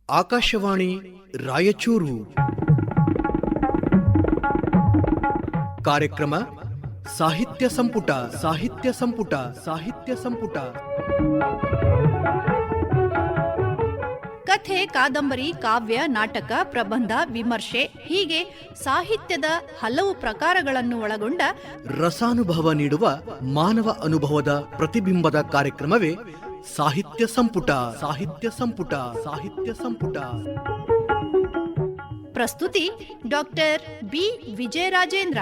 ಆಕಾಶವಾಣಿ ರಾಯಚೂರು. ಕಾರ್ಯಕ್ರಮ ಸಾಹಿತ್ಯ ಸಂಪುಟ. ಸಾಹಿತ್ಯ ಸಂಪುಟ. ಸಾಹಿತ್ಯ ಸಂಪುಟ. ಕಥೆ, ಕಾದಂಬರಿ, ಕಾವ್ಯ, ನಾಟಕ, ಪ್ರಬಂಧ, ವಿಮರ್ಶೆ ಹೀಗೆ ಸಾಹಿತ್ಯದ ಹಲವು ಪ್ರಕಾರಗಳನ್ನು ಒಳಗೊಂಡ ರಸಾನುಭವ ನೀಡುವ ಮಾನವ ಅನುಭವದ ಪ್ರತಿಬಿಂಬದ ಕಾರ್ಯಕ್ರಮವೇ ಸಾಹಿತ್ಯ ಸಂಪುಟ. ಸಾಹಿತ್ಯ ಸಂಪುಟ. ಸಾಹಿತ್ಯ ಸಂಪುಟ. ಪ್ರಸ್ತುತಿ ಡಾಕ್ಟರ್ ಬಿ ವಿಜಯರಾಜೇಂದ್ರ.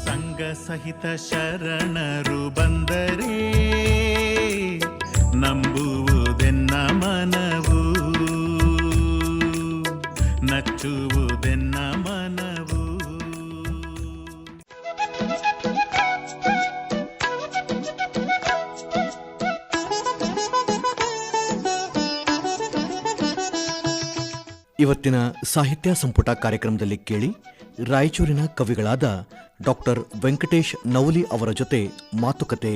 ಸಂಗ ಸಹಿತ ಶರಣರು ಬಂದರೆ ನಂಬುವುದೆನ್ನ ಮನವು, ನಚ್ಚುವುದೆನ್ನ ಮನವು. ಇವತ್ತಿನ ಸಾಹಿತ್ಯ ಸಂಪುಟ ಕಾರ್ಯಕ್ರಮದಲ್ಲಿ ಕೇಳಿ ರಾಯಚೂರಿನ ಕವಿಗಳಾದ ಡಾಕ್ಟರ್ ವೆಂಕಟೇಶ್ ನವಲಿ ಅವರ ಜೊತೆ ಮಾತುಕತೆ.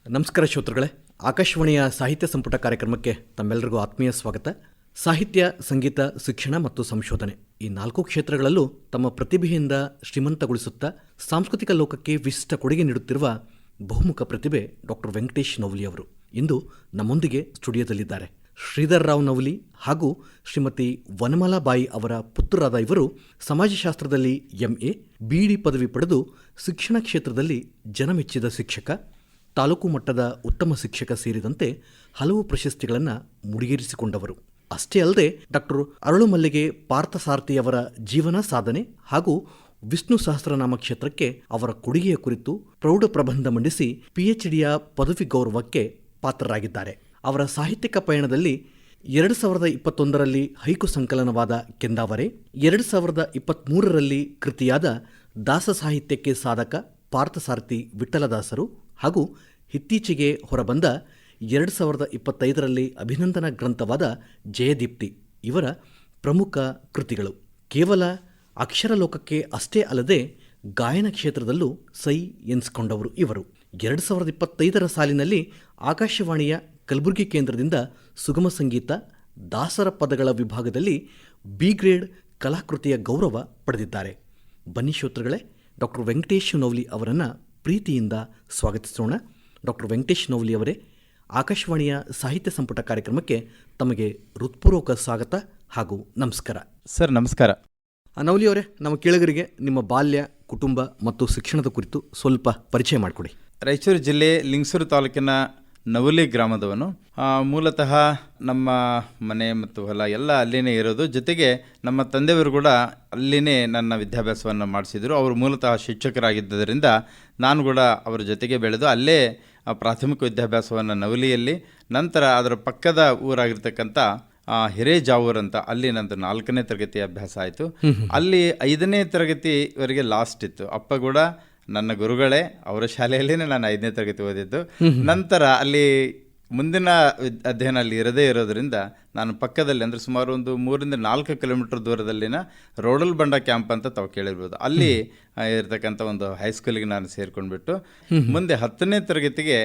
ನಮಸ್ಕಾರ ಶ್ರೋತೃಗಳೇ, ಆಕಾಶವಾಣಿಯ ಸಾಹಿತ್ಯ ಸಂಪುಟ ಕಾರ್ಯಕ್ರಮಕ್ಕೆ ತಮ್ಮೆಲ್ಲರಿಗೂ ಆತ್ಮೀಯ ಸ್ವಾಗತ. ಸಾಹಿತ್ಯ, ಸಂಗೀತ, ಶಿಕ್ಷಣ ಮತ್ತು ಸಂಶೋಧನೆ ಈ 4 ಕ್ಷೇತ್ರಗಳಲ್ಲೂ ತಮ್ಮ ಪ್ರತಿಭೆಯಿಂದ ಶ್ರೀಮಂತಗೊಳಿಸುತ್ತಾ ಸಾಂಸ್ಕೃತಿಕ ಲೋಕಕ್ಕೆ ವಿಶಿಷ್ಟ ಕೊಡುಗೆ ನೀಡುತ್ತಿರುವ ಬಹುಮುಖ ಪ್ರತಿಭೆ ಡಾಕ್ಟರ್ ವೆಂಕಟೇಶ್ ನವಲಿ ಅವರು ಇಂದು ನಮ್ಮೊಂದಿಗೆ ಸ್ಟುಡಿಯೋದಲ್ಲಿದ್ದಾರೆ. ಶ್ರೀಧರ್ ರಾವ್ ನವಲಿ ಹಾಗೂ ಶ್ರೀಮತಿ ವನಮಾಲಾಬಾಯಿ ಅವರ ಪುತ್ರರಾದ ಇವರು ಸಮಾಜಶಾಸ್ತ್ರದಲ್ಲಿ MA, BD ಪದವಿ ಪಡೆದು ಶಿಕ್ಷಣ ಕ್ಷೇತ್ರದಲ್ಲಿ ಜನಮೆಚ್ಚಿದ ಶಿಕ್ಷಕ, ತಾಲೂಕು ಮಟ್ಟದ ಉತ್ತಮ ಶಿಕ್ಷಕ ಸೇರಿದಂತೆ ಹಲವು ಪ್ರಶಸ್ತಿಗಳನ್ನು ಮುಡಿಗೇರಿಸಿಕೊಂಡವರು. ಅಷ್ಟೇ ಅಲ್ಲದೆ ಡಾಕ್ಟರ್ ಅರಳುಮಲ್ಲಿಗೆ ಪಾರ್ಥಸಾರಥಿಯವರ ಜೀವನ ಸಾಧನೆ ಹಾಗೂ ವಿಷ್ಣು ಸಹಸ್ರನಾಮ ಕ್ಷೇತ್ರಕ್ಕೆ ಅವರ ಕೊಡುಗೆಯ ಕುರಿತು ಪ್ರೌಢ ಪ್ರಬಂಧ ಮಂಡಿಸಿ PhDಯ ಪದವಿ ಗೌರವಕ್ಕೆ ಪಾತ್ರರಾಗಿದ್ದಾರೆ. ಅವರ ಸಾಹಿತ್ಯಿಕ ಪಯಣದಲ್ಲಿ 2021ರಲ್ಲಿ ಹೈಕು ಸಂಕಲನವಾದ ಕೆಂದಾವರೆ, 2023ರಲ್ಲಿ ಕೃತಿಯಾದ ದಾಸ ಸಾಹಿತ್ಯಕ್ಕೆ ಸಾಧಕ ಪಾರ್ಥಸಾರಥಿ ವಿಠಲದಾಸರು ಹಾಗೂ ಇತ್ತೀಚೆಗೆ ಹೊರಬಂದ 2025ರಲ್ಲಿ ಅಭಿನಂದನಾ ಗ್ರಂಥವಾದ ಜಯದೀಪ್ತಿ ಇವರ ಪ್ರಮುಖ ಕೃತಿಗಳು. ಕೇವಲ ಅಕ್ಷರ ಲೋಕಕ್ಕೆ ಅಷ್ಟೇ ಅಲ್ಲದೆ ಗಾಯನ ಕ್ಷೇತ್ರದಲ್ಲೂ ಸೈ ಎನಿಸಿಕೊಂಡವರು ಇವರು. 2025ರ ಸಾಲಿನಲ್ಲಿ ಆಕಾಶವಾಣಿಯ ಕಲಬುರಗಿ ಕೇಂದ್ರದಿಂದ ಸುಗಮ ಸಂಗೀತ, ದಾಸರ ಪದಗಳ ವಿಭಾಗದಲ್ಲಿ B ಗ್ರೇಡ್ ಕಲಾಕೃತಿಯ ಗೌರವ ಪಡೆದಿದ್ದಾರೆ. ಬನ್ನಿ ಶ್ರೋತೃಗಳೇ, ಡಾಕ್ಟರ್ ವೆಂಕಟೇಶ್ ನವಲಿ ಅವರನ್ನು ಪ್ರೀತಿಯಿಂದ ಸ್ವಾಗತಿಸೋಣ. ಡಾಕ್ಟರ್ ವೆಂಕಟೇಶ್ ನವಲಿ ಅವರೇ, ಆಕಾಶವಾಣಿಯ ಸಾಹಿತ್ಯ ಸಂಪುಟ ಕಾರ್ಯಕ್ರಮಕ್ಕೆ ತಮಗೆ ಹೃತ್ಪೂರ್ವಕ ಸ್ವಾಗತ ಹಾಗೂ ನಮಸ್ಕಾರ. ಸರ್ ನಮಸ್ಕಾರ. ನವಲಿ ಅವರೇ, ನಮ್ಮ ಕೇಳುಗರಿಗೆ ನಿಮ್ಮ ಬಾಲ್ಯ, ಕುಟುಂಬ ಮತ್ತು ಶಿಕ್ಷಣದ ಕುರಿತು ಸ್ವಲ್ಪ ಪರಿಚಯ ಮಾಡಿಕೊಡಿ. ರಾಯಚೂರು ಜಿಲ್ಲೆ ಲಿಂಗಸೂರು ತಾಲೂಕಿನ ನವಲಿ ಗ್ರಾಮದವನು. ಮೂಲತಃ ನಮ್ಮ ಮನೆ ಮತ್ತು ಹೊಲ ಎಲ್ಲ ಅಲ್ಲಿನೇ ಇರೋದು. ಜೊತೆಗೆ ನಮ್ಮ ತಂದೆಯವರು ಕೂಡ ಅಲ್ಲಿನೇ ನನ್ನ ವಿದ್ಯಾಭ್ಯಾಸವನ್ನು ಮಾಡಿಸಿದರು. ಅವರು ಮೂಲತಃ ಶಿಕ್ಷಕರಾಗಿದ್ದರಿಂದ ನಾನು ಕೂಡ ಅವರ ಜೊತೆಗೆ ಬೆಳೆದು ಅಲ್ಲೇ ಪ್ರಾಥಮಿಕ ವಿದ್ಯಾಭ್ಯಾಸವನ್ನು ನವಲಿಯಲ್ಲಿ, ನಂತರ ಅದರ ಪಕ್ಕದ ಊರಾಗಿರ್ತಕ್ಕಂಥ ಹಿರೇಜಾವೂರ್ ಅಂತ ಅಲ್ಲಿ ನಂದು 4ನೇ ತರಗತಿ ಅಭ್ಯಾಸ ಆಯಿತು. ಅಲ್ಲಿ 5ನೇ ತರಗತಿವರೆಗೆ ಲಾಸ್ಟ್ ಇತ್ತು. ಅಪ್ಪ ಕೂಡ ನನ್ನ ಗುರುಗಳೇ, ಅವರ ಶಾಲೆಯಲ್ಲೇ ನಾನು 5ನೇ ತರಗತಿ ಓದಿದ್ದು. ನಂತರ ಅಲ್ಲಿ ಮುಂದಿನ ಅಧ್ಯಯನ ಅಲ್ಲಿ ಇರದೇ ಇರೋದರಿಂದ ನಾನು ಪಕ್ಕದಲ್ಲಿ, ಅಂದರೆ ಸುಮಾರು ಒಂದು 3-4 ಕಿಲೋಮೀಟರ್ ದೂರದಲ್ಲಿನ ರೋಡಲ್ ಬಂಡ ಕ್ಯಾಂಪ್ ಅಂತ ತಾವು ಕೇಳಿರ್ಬೋದು, ಅಲ್ಲಿ ಇರತಕ್ಕಂಥ ಒಂದು ಹೈಸ್ಕೂಲಿಗೆ ನಾನು ಸೇರ್ಕೊಂಡ್ಬಿಟ್ಟು ಮುಂದೆ 10ನೇ ತರಗತಿಗೆ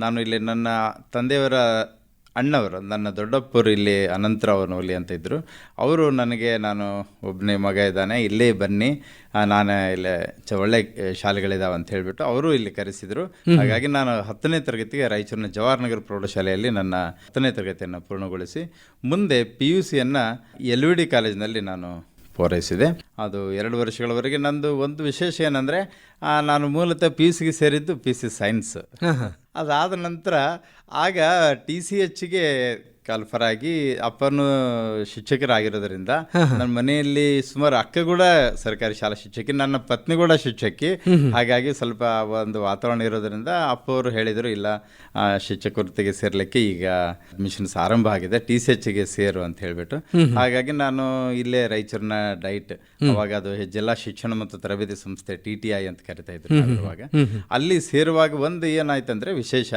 ನಾನು ಇಲ್ಲಿ ನನ್ನ ತಂದೆಯವರ ಅಣ್ಣವರು, ನನ್ನ ದೊಡ್ಡಪ್ಪರು ಇಲ್ಲಿ ಅನಂತರಾವ್ ನವಲಿ ಅಂತ ಇದ್ದರು. ಅವರು ನನಗೆ, ನಾನು ಒಬ್ಬನೇ ಮಗ ಇದ್ದಾನೆ, ಇಲ್ಲೇ ಬನ್ನಿ, ನಾನು ಇಲ್ಲೇ ಒಳ್ಳೆ ಶಾಲೆಗಳಿದ್ದಾವೆ ಅಂತ ಹೇಳಿಬಿಟ್ಟು ಅವರು ಇಲ್ಲಿ ಕರೆಸಿದರು. ಹಾಗಾಗಿ ನಾನು 10ನೇ ತರಗತಿಗೆ ರಾಯಚೂರಿನ ಜವಾಹರ್ನಗರ ಪ್ರೌಢಶಾಲೆಯಲ್ಲಿ ನನ್ನ 10ನೇ ತರಗತಿಯನ್ನು ಪೂರ್ಣಗೊಳಿಸಿ ಮುಂದೆ PUCಯನ್ನು LVD ಕಾಲೇಜಿನಲ್ಲಿ ನಾನು ಪೂರೈಸಿದೆ. ಅದು 2 ವರ್ಷಗಳವರೆಗೆ. ನಂದು ಒಂದು ವಿಶೇಷ ಏನಂದರೆ, ನಾನು ಮೂಲತಃ PUCಗೆ ಸೇರಿದ್ದು PC ಸೈನ್ಸ್. ಅದಾದ ನಂತರ ಆಗ TCHಗೆ ಕಾಲ್ಫರ್ ಆಗಿ ಅಪ್ಪನು ಶಿಕ್ಷಕರಾಗಿರೋದ್ರಿಂದ ನನ್ನ ಮನೆಯಲ್ಲಿ ಸುಮಾರು ಅಕ್ಕ ಕೂಡ ಸರ್ಕಾರಿ ಶಾಲಾ ಶಿಕ್ಷಕಿ, ನನ್ನ ಪತ್ನಿ ಕೂಡ ಶಿಕ್ಷಕಿ. ಹಾಗಾಗಿ ಸ್ವಲ್ಪ ಒಂದು ವಾತಾವರಣ ಇರೋದ್ರಿಂದ ಅಪ್ಪ ಅವರು ಹೇಳಿದರು, ಇಲ್ಲ ಶಿಕ್ಷಕ ವೃತ್ತಿಗೆ ಸೇರ್ಲಿಕ್ಕೆ ಈಗ ಅಡ್ಮಿಷನ್ಸ್ ಆರಂಭ ಆಗಿದೆ, TCHಗೆ ಸೇರು ಅಂತ ಹೇಳ್ಬಿಟ್ಟು. ಹಾಗಾಗಿ ನಾನು ಇಲ್ಲೇ ರಾಯಚೂರಿನ ಡೈಟ್, ಅವಾಗ ಅದು ಜಿಲ್ಲಾ ಶಿಕ್ಷಣ ಮತ್ತು ತರಬೇತಿ ಸಂಸ್ಥೆ TTI ಅಂತ ಕರಿತಾ ಇದ್ರು ಅವಾಗ. ಅಲ್ಲಿ ಸೇರುವಾಗ ಒಂದು ಏನಾಯ್ತಂದ್ರೆ ವಿಶೇಷ,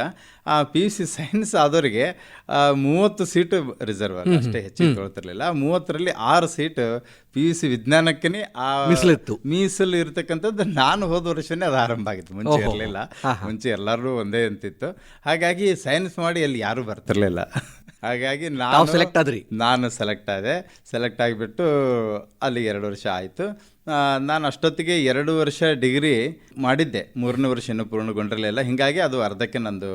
PUC ಸೈನ್ಸ್ ಆದವರಿಗೆ 30 ಸೀಟು ರಿಸರ್ವ್ ಅಷ್ಟೇ, ಹೆಚ್ಚಿಗೆ ತೊಗೊಳ್ತಿರ್ಲಿಲ್ಲ. 30ರಲ್ಲಿ 6 ಸೀಟ್ PUC ವಿಜ್ಞಾನಕ್ಕೆ ಮೀಸಲು ಇರ್ತಕ್ಕಂಥದ್ದು. ನಾನು ಹೋದ ವರ್ಷನೇ ಅದು ಆರಂಭ ಆಗಿತ್ತು, ಮುಂಚೆ ಇರಲಿಲ್ಲ. ಮುಂಚೆ ಎಲ್ಲರೂ ಒಂದೇ ಅಂತಿತ್ತು. ಹಾಗಾಗಿ ಸೈನ್ಸ್ ಮಾಡಿ ಅಲ್ಲಿ ಯಾರೂ ಬರ್ತಿರ್ಲಿಲ್ಲ. ಹಾಗಾಗಿ ನಾನು ಸೆಲೆಕ್ಟ್ ಆದೆ. ಸೆಲೆಕ್ಟ್ ಆಗಿಬಿಟ್ಟು ಅಲ್ಲಿ 2 ವರ್ಷ ಆಯಿತು. ನಾನು ಅಷ್ಟೊತ್ತಿಗೆ 2 ವರ್ಷ ಡಿಗ್ರಿ ಮಾಡಿದ್ದೆ, 3ನೇ ವರ್ಷ ಇನ್ನೂ ಪೂರ್ಣಗೊಂಡಿರಲಿಲ್ಲ. ಹೀಗಾಗಿ ಅದು ಅರ್ಧಕ್ಕೆ ನಂದು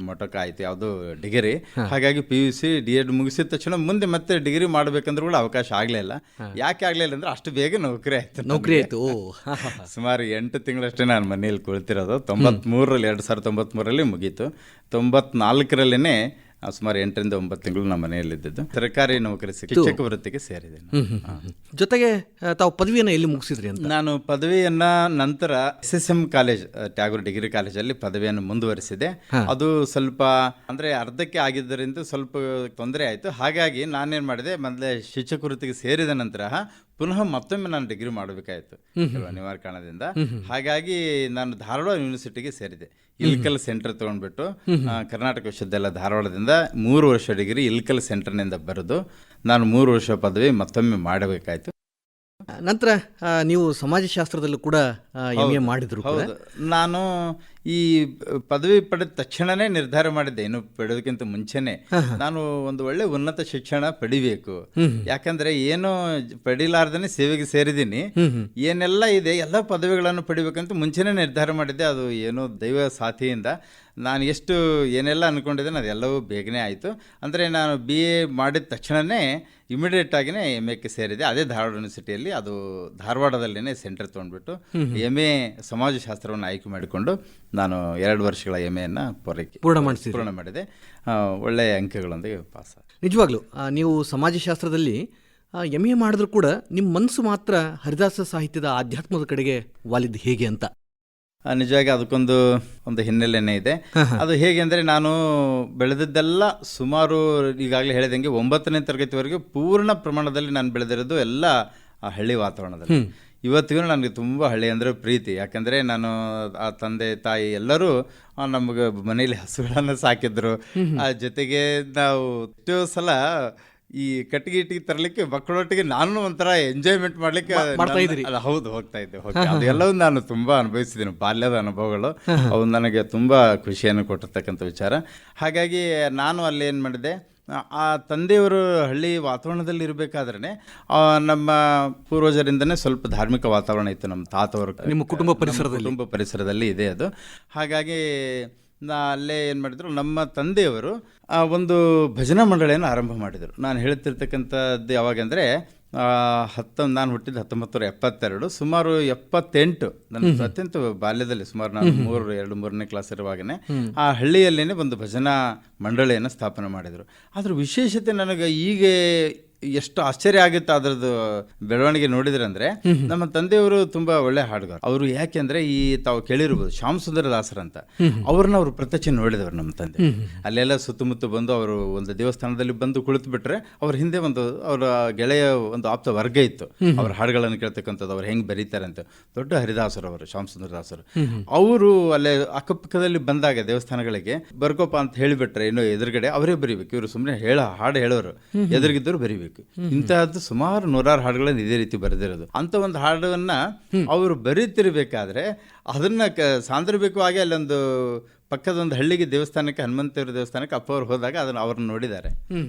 ಮೊಟಕ ಆಯಿತು ಯಾವುದು ಡಿಗ್ರಿ. ಹಾಗಾಗಿ PUC D.Ed ಮುಗಿಸಿದ ತಕ್ಷಣ ಮುಂದೆ ಮತ್ತೆ ಡಿಗ್ರಿ ಮಾಡಬೇಕಂದ್ರೂ ಕೂಡ ಅವಕಾಶ ಆಗಲಿಲ್ಲ. ಯಾಕೆ ಆಗಲಿಲ್ಲ ಅಂದರೆ ಅಷ್ಟು ಬೇಗ ನೌಕರಿ ಆಯಿತು. ಸುಮಾರು 8 ತಿಂಗಳಷ್ಟೇ ನಾನು ಮನೆಯಲ್ಲಿ ಕುಳಿತಿರೋದು. 2093ರಲ್ಲಿ ಮುಗೀತು. 94ರಲ್ಲೇ ಸುಮಾರು 8ರಿಂದ 9 ತಿಂಗಳು ನಮ್ಮ ಮನೆಯಲ್ಲಿದ್ದು ಸರ್ಕಾರಿ ನೌಕರಿ ಶಿಕ್ಷಕ ವೃತ್ತಿಗೆ ಸೇರಿದೆ. ಜೊತೆಗೆ ತಾವು ಪದವಿಯನ್ನು ಎಲ್ಲಿ ಮುಗಿಸಿದ್ರಿ ಅಂತ? ನಾನು ಪದವಿಯನ್ನು ನಂತರ SSM ಕಾಲೇಜ್, ಟ್ಯಾಗೋರ್ ಡಿಗ್ರಿ ಕಾಲೇಜಲ್ಲಿ ಪದವಿಯನ್ನು ಮುಂದುವರಿಸಿದೆ. ಅದು ಸ್ವಲ್ಪ ಅಂದರೆ ಅರ್ಧಕ್ಕೆ ಆಗಿದ್ದರಿಂದ ಸ್ವಲ್ಪ ತೊಂದರೆ ಆಯಿತು. ಹಾಗಾಗಿ ನಾನೇನು ಮಾಡಿದೆ, ಮೊದಲೇ ಶಿಕ್ಷಕ ವೃತ್ತಿಗೆ ಸೇರಿದ ನಂತರ ಪುನಃ ಮತ್ತೊಮ್ಮೆ ನಾನು ಡಿಗ್ರಿ ಮಾಡಬೇಕಾಯಿತು ಅನಿವಾರ್ಯ ಕಾರಣದಿಂದ. ಹಾಗಾಗಿ ನಾನು ಧಾರವಾಡ ಯೂನಿವರ್ಸಿಟಿಗೆ ಸೇರಿದೆ. ಇಲ್ಕಲ್ ಸೆಂಟರ್ ತೊಗೊಂಡ್ಬಿಟ್ಟು ಕರ್ನಾಟಕ ವಿಶ್ವವಿದ್ಯಾಲಯ ಧಾರವಾಡದಿಂದ 3 ವರ್ಷ ಡಿಗ್ರಿ ಇಲ್ಕಲ್ ಸೆಂಟರ್ನಿಂದ ಬರೆದು ನಾನು 3 ವರ್ಷ ಪದವಿ ಮತ್ತೊಮ್ಮೆ ಮಾಡಬೇಕಾಯಿತು. ನಂತರ ನೀವು ಸಮಾಜಶಾಸ್ತ್ರದಲ್ಲೂ ಕೂಡ MA ಮಾಡಿದ್ರು. ಹೌದು, ನಾನು ಈ ಪದವಿ ಪಡೆದ ತಕ್ಷಣನೇ ನಿರ್ಧಾರ ಮಾಡಿದ್ದೆ, ಇನ್ನು ಪಡೆಯೋದಕ್ಕಿಂತ ಮುಂಚೆನೆ ನಾನು ಒಂದು ಒಳ್ಳೆ ಉನ್ನತ ಶಿಕ್ಷಣ ಪಡಿಬೇಕು. ಯಾಕಂದ್ರೆ ಏನೋ ಪಡಿಲಾರ್ದೇ ಸೇವೆಗೆ ಸೇರಿದ್ದೀನಿ, ಏನೆಲ್ಲ ಇದೆ ಎಲ್ಲ ಪದವಿಗಳನ್ನು ಪಡಿಬೇಕಂತ ಮುಂಚೆನೇ ನಿರ್ಧಾರ ಮಾಡಿದ್ದೆ. ಅದು ಏನೋ ದೈವ ಸಾಥಿಯಿಂದ ನಾನು ಎಷ್ಟು ಏನೆಲ್ಲ ಅಂದ್ಕೊಂಡಿದ್ದೇನೆ ಅದೆಲ್ಲವೂ ಬೇಗನೆ ಆಯಿತು. ಅಂದರೆ ನಾನು BA ಮಾಡಿದ ತಕ್ಷಣವೇ ಇಮಿಡಿಯೇಟ್ ಆಗಿನೇ MAಕ್ಕೆ ಸೇರಿದೆ. ಅದೇ ಧಾರವಾಡ ಯೂನಿವರ್ಸಿಟಿಯಲ್ಲಿ, ಅದು ಧಾರವಾಡದಲ್ಲೇ ಸೆಂಟರ್ ತೊಗೊಂಡ್ಬಿಟ್ಟು MA ಸಮಾಜಶಾಸ್ತ್ರವನ್ನು ಆಯ್ಕೆ ಮಾಡಿಕೊಂಡು ನಾನು 2 ವರ್ಷಗಳ MAಯನ್ನು ಪೂರ್ಣ ಮಾಡಿದೆ. ಒಳ್ಳೆಯ ಅಂಕಗಳೊಂದಿಗೆ ಪಾಸ್. ನಿಜವಾಗ್ಲೂ ನೀವು ಸಮಾಜಶಾಸ್ತ್ರದಲ್ಲಿ MA ಮಾಡಿದ್ರು ಕೂಡ ನಿಮ್ಮ ಮನಸ್ಸು ಮಾತ್ರ ಹರಿದಾಸ ಸಾಹಿತ್ಯದ ಆಧ್ಯಾತ್ಮದ ಕಡೆಗೆ ವಾಲಿದ್ದು ಹೇಗೆ ಅಂತ? ನಿಜವಾಗಿ ಅದಕ್ಕೊಂದು ಹಿನ್ನೆಲೆನೇ ಇದೆ. ಅದು ಹೇಗೆ ಅಂದರೆ, ನಾನು ಬೆಳೆದದ್ದೆಲ್ಲ ಸುಮಾರು ಈಗಾಗಲೇ ಹೇಳಿದಂಗೆ 9ನೇ ತರಗತಿವರೆಗೆ ಪೂರ್ಣ ಪ್ರಮಾಣದಲ್ಲಿ ನಾನು ಬೆಳೆದಿರೋದು ಎಲ್ಲ ಹಳ್ಳಿ ವಾತಾವರಣದಲ್ಲಿ. ಇವತ್ತಿಗೂ ನನಗೆ ತುಂಬ ಹಳ್ಳಿ ಅಂದರೆ ಪ್ರೀತಿ. ಯಾಕಂದರೆ ನಾನು ತಂದೆ ತಾಯಿ ಎಲ್ಲರೂ ನಮಗೆ ಮನೆಯಲ್ಲಿ ಹಸುಗಳನ್ನು ಸಾಕಿದ್ರು. ಜೊತೆಗೆ ನಾವು ಎಷ್ಟೋ ಸಲ ಈ ಕಟ್ಟಿಗೆ ತರಲಿಕ್ಕೆ ಮಕ್ಕಳೊಟ್ಟಿಗೆ ನಾನು ಒಂಥರ ಎಂಜಾಯ್ಮೆಂಟ್ ಮಾಡ್ಲಿಕ್ಕೆ ಹೌದು ಹೋಗ್ತಾ ಇದ್ದೆ. ಅದೆಲ್ಲವೂ ನಾನು ತುಂಬಾ ಅನುಭವಿಸಿದ್ದೀನಿ, ಬಾಲ್ಯದ ಅನುಭವಗಳು. ಅವು ನನಗೆ ತುಂಬಾ ಖುಷಿಯನ್ನು ಕೊಟ್ಟಿರ್ತಕ್ಕಂಥ ವಿಚಾರ. ಹಾಗಾಗಿ ನಾನು ಅಲ್ಲಿ ಏನು ಮಾಡಿದೆ, ಆ ತಂದೆಯವರು ಹಳ್ಳಿ ವಾತಾವರಣದಲ್ಲಿ ಇರಬೇಕಾದ್ರೆ ನಮ್ಮ ಪೂರ್ವಜರಿಂದನೇ ಸ್ವಲ್ಪ ಧಾರ್ಮಿಕ ವಾತಾವರಣ ಇತ್ತು. ನಮ್ಮ ತಾತವರು ನಿಮ್ಮ ಕುಟುಂಬ ಪರಿಸರದಲ್ಲಿ ಇದೆ ಅದು. ಹಾಗಾಗಿ ಅಲ್ಲೇ ಏನು ಮಾಡಿದ್ರು, ನಮ್ಮ ತಂದೆಯವರು ಒಂದು ಭಜನಾ ಮಂಡಳಿಯನ್ನು ಆರಂಭ ಮಾಡಿದರು. ನಾನು ಹೇಳ್ತಿರ್ತಕ್ಕಂಥದ್ದು ಯಾವಾಗಂದರೆ ನಾನು ಹುಟ್ಟಿದ 1972, ಸುಮಾರು 78 ನನ್ನ ಅತ್ಯಂತ ಬಾಲ್ಯದಲ್ಲಿ, ಸುಮಾರು ನಾನು 2-3ನೇ ಕ್ಲಾಸ್ ಇರುವಾಗಲೇ ಆ ಹಳ್ಳಿಯಲ್ಲೇ ಒಂದು ಭಜನಾ ಮಂಡಳಿಯನ್ನು ಸ್ಥಾಪನೆ ಮಾಡಿದರು. ಅದ್ರ ವಿಶೇಷತೆ ನನಗೆ ಈಗ ಎಷ್ಟು ಆಶ್ಚರ್ಯ ಆಗುತ್ತೆ ಅದರದ್ದು ಬೆಳವಣಿಗೆ ನೋಡಿದ್ರೆ. ಅಂದರೆ ನಮ್ಮ ತಂದೆಯವರು ತುಂಬ ಒಳ್ಳೆ ಹಾಡುಗಾರ. ಅವರು ಯಾಕೆಂದರೆ ಈ ತಾವು ಕೇಳಿರ್ಬೋದು ಶ್ಯಾಮ್ ಸುಂದರ ದಾಸರ್ ಅಂತ, ಅವ್ರನ್ನ ಅವರು ಪ್ರತ್ಯಕ್ಷ ನೋಡಿದವರು ನಮ್ಮ ತಂದೆ. ಅಲ್ಲೆಲ್ಲ ಸುತ್ತಮುತ್ತ ಬಂದು ಅವರು ಒಂದು ದೇವಸ್ಥಾನದಲ್ಲಿ ಬಂದು ಕುಳಿತು ಬಿಟ್ರೆ ಅವ್ರ ಹಿಂದೆ ಅವರ ಗೆಳೆಯ ಒಂದು ಆಪ್ತ ವರ್ಗ ಇತ್ತು, ಅವ್ರ ಹಾಡುಗಳನ್ನು ಕೇಳ್ತಕ್ಕಂಥದ್ದು, ಅವ್ರು ಹೆಂಗೆ ಬರೀತಾರೆ ಅಂತ. ದೊಡ್ಡ ಹರಿದಾಸರು ಅವರು, ಶ್ಯಾಮ್ ಸುಂದರ ದಾಸರು. ಅವರು ಅಲ್ಲೇ ಅಕ್ಕಪಕ್ಕದಲ್ಲಿ ಬಂದಾಗ ದೇವಸ್ಥಾನಗಳಿಗೆ ಬರ್ಕೋಪ ಅಂತ ಹೇಳಿಬಿಟ್ರೆ ಇನ್ನು ಎದುರುಗಡೆ ಅವರೇ ಬರೀಬೇಕು. ಇವರು ಸುಮ್ಮನೆ ಹಾಡು ಹೇಳೋರು, ಎದುರಿಗಿದ್ದವರು ಬರೀಬೇಕು. ಇಂತಹದ್ದು ಸುಮಾರು 100 ಹಾಡುಗಳನ್ನು ಇದೇ ರೀತಿ ಬರೆದಿರೋದು. ಅಂತ ಒಂದು ಹಾಡನ್ನ ಅವರು ಬರೀತಿರ್ಬೇಕಾದ್ರೆ ಅದನ್ನ ಸಾಂದರ್ಭಿಕವಾಗಿ ಅಲ್ಲೊಂದು ಪಕ್ಕದೊಂದು ಹಳ್ಳಿಗೆ ದೇವಸ್ಥಾನಕ್ಕೆ, ಹನುಮಂತೇವ್ರ ದೇವಸ್ಥಾನಕ್ಕೆ ಅಪ್ಪ ಅವ್ರು ಹೋದಾಗ ಅದನ್ನು ಅವ್ರನ್ನ ನೋಡಿದ್ದಾರೆ.